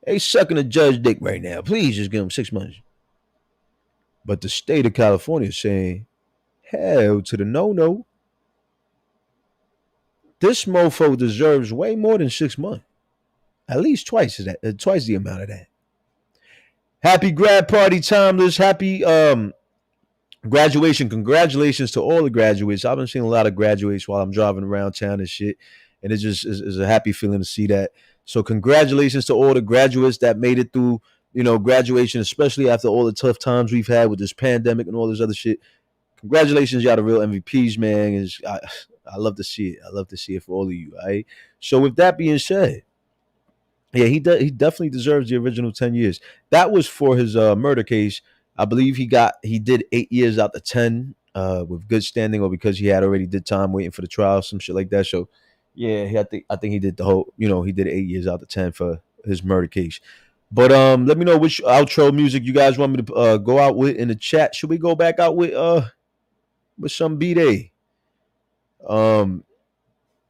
Speaker 7: They sucking a judge dick right now. Please just give him 6 months. But the state of California is saying, hell to the no. This mofo deserves way more than 6 months. At least twice the amount of that. Happy grad party, Timeless. Happy graduation. Congratulations to all the graduates. I've been seeing a lot of graduates while I'm driving around town and shit. And it just is a happy feeling to see that. So congratulations to all the graduates that made it through, graduation, especially after all the tough times we've had with this pandemic and all this other shit. Congratulations, y'all the real MVPs, man. I love to see it. I love to see it for all of you. All right. So with that being said, yeah, he definitely deserves the original 10 years. That was for his murder case. I believe he did 8 years out of 10 with good standing, or because he had already did time waiting for the trial, some shit like that. So yeah, I think he did the whole, he did 8 years out of 10 for his murder case. But let me know which outro music you guys want me to go out with in the chat. Should we go back out with some B-Day?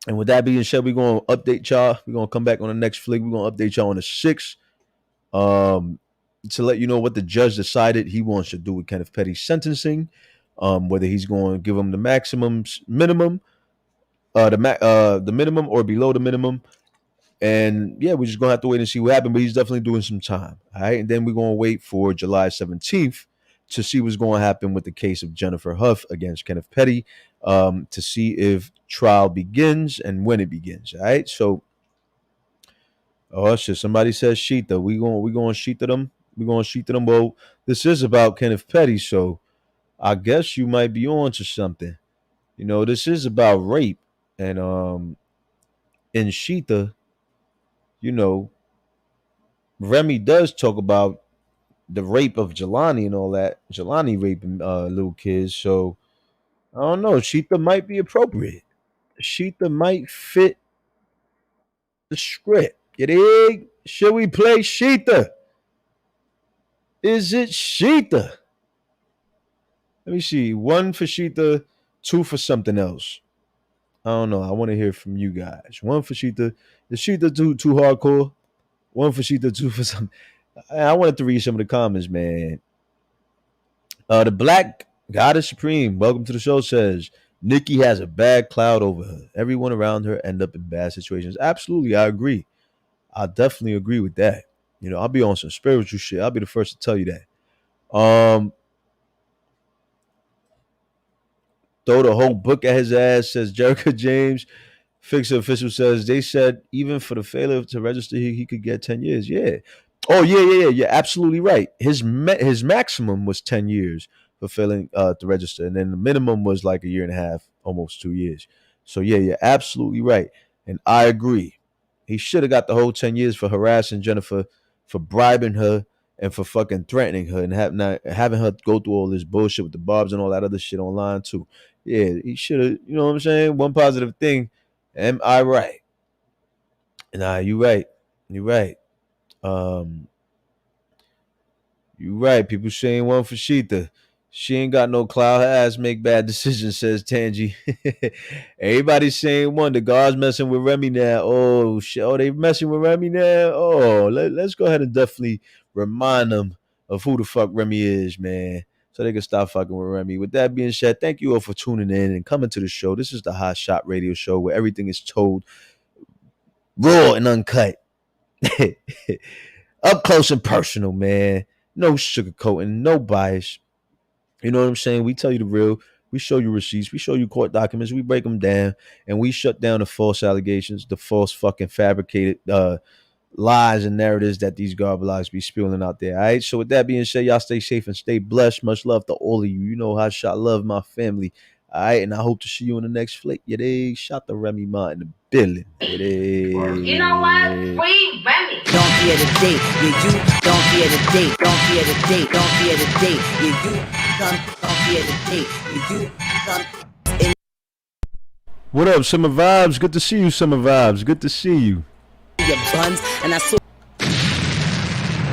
Speaker 7: And with that being said, we're going to update y'all. We're going to come back on the next flick. We're going to update y'all on the 6th to let you know what the judge decided he wants to do with Kenneth Petty's sentencing, whether he's going to give him the minimum, the minimum or below the minimum. And yeah, we're just going to have to wait and see what happens, but he's definitely doing some time. All right. And then we're going to wait for July 17th to see what's going to happen with the case of Jennifer Hough against Kenneth Petty, to see if trial begins and when it begins. All right. So, oh shit! Somebody says Sheeta. We going Sheeta them. We going Sheeta them. Well, this is about Kenneth Petty, so I guess you might be on to something. This is about rape, and in Sheeta, Remy does talk about the rape of Jelani and all that. Jelani raping little kids. So I don't know. Sheeta might be appropriate. Sheeta might fit the script. You dig? Should we play Sheeta? Is it Sheeta? Let me see. 1 for Sheeta, 2 for something else. I don't know. I want to hear from you guys. 1 for Sheeta. Is Sheeta too hardcore? 1 for Sheeta, 2 for something. I wanted to read some of the comments, man. The Black Goddess Supreme, welcome to the show, says Nicki has a bad cloud over her. Everyone around her end up in bad situations. Absolutely, I agree. I definitely agree with that. I'll be on some spiritual shit. I'll be the first to tell you that. Throw the whole book at his ass, says Jericho James. Fixer official says they said even for the failure to register, he could get 10 years. Yeah. Oh, yeah. You're absolutely right. His maximum was 10 years for failing to register. And then the minimum was like a year and a half, almost 2 years. So, yeah, you're absolutely right. And I agree. He should have got the whole 10 years for harassing Jennifer, for bribing her, and for fucking threatening her and having her go through all this bullshit with the barbs and all that other shit online, too. Yeah, he should have, you know what I'm saying? One positive thing. Am I right? Nah, you right. You right. You right. People saying 1 for Sheeta. She ain't got no clout. Her ass make bad decisions, says Tangy. Everybody's saying 1. The guards messing with Remy now. Oh, shit. Oh, they messing with Remy now? Oh, let's go ahead and definitely remind them of who the fuck Remy is, man, so they can stop fucking with Remy. With that being said, thank you all for tuning in and coming to the show. This is the Hotshot Radio Show, where everything is told raw and uncut. Up close and personal, man. No sugarcoating, no bias. You know what I'm saying? We tell you the real. We show you receipts. We show you court documents. We break them down, and we shut down the false allegations, the false fucking fabricated lies and narratives that these garbage be spewing out there. All right. So with that being said, y'all stay safe and stay blessed. Much love to all of you. You know how Hotshot love my family. All right, and I hope to see you in the next flick. You dig? Shout to Remy Ma in the building. You dig?
Speaker 8: You know what? Free Remy.
Speaker 3: Don't fear the date, yeah, you. Don't fear the date, don't fear the date, don't fear the date, yeah, you. Don't fear the date, yeah, you.
Speaker 7: What up, Summer Vibes? Good to see you, Summer Vibes. Good to see you.
Speaker 3: Your buns, and I saw.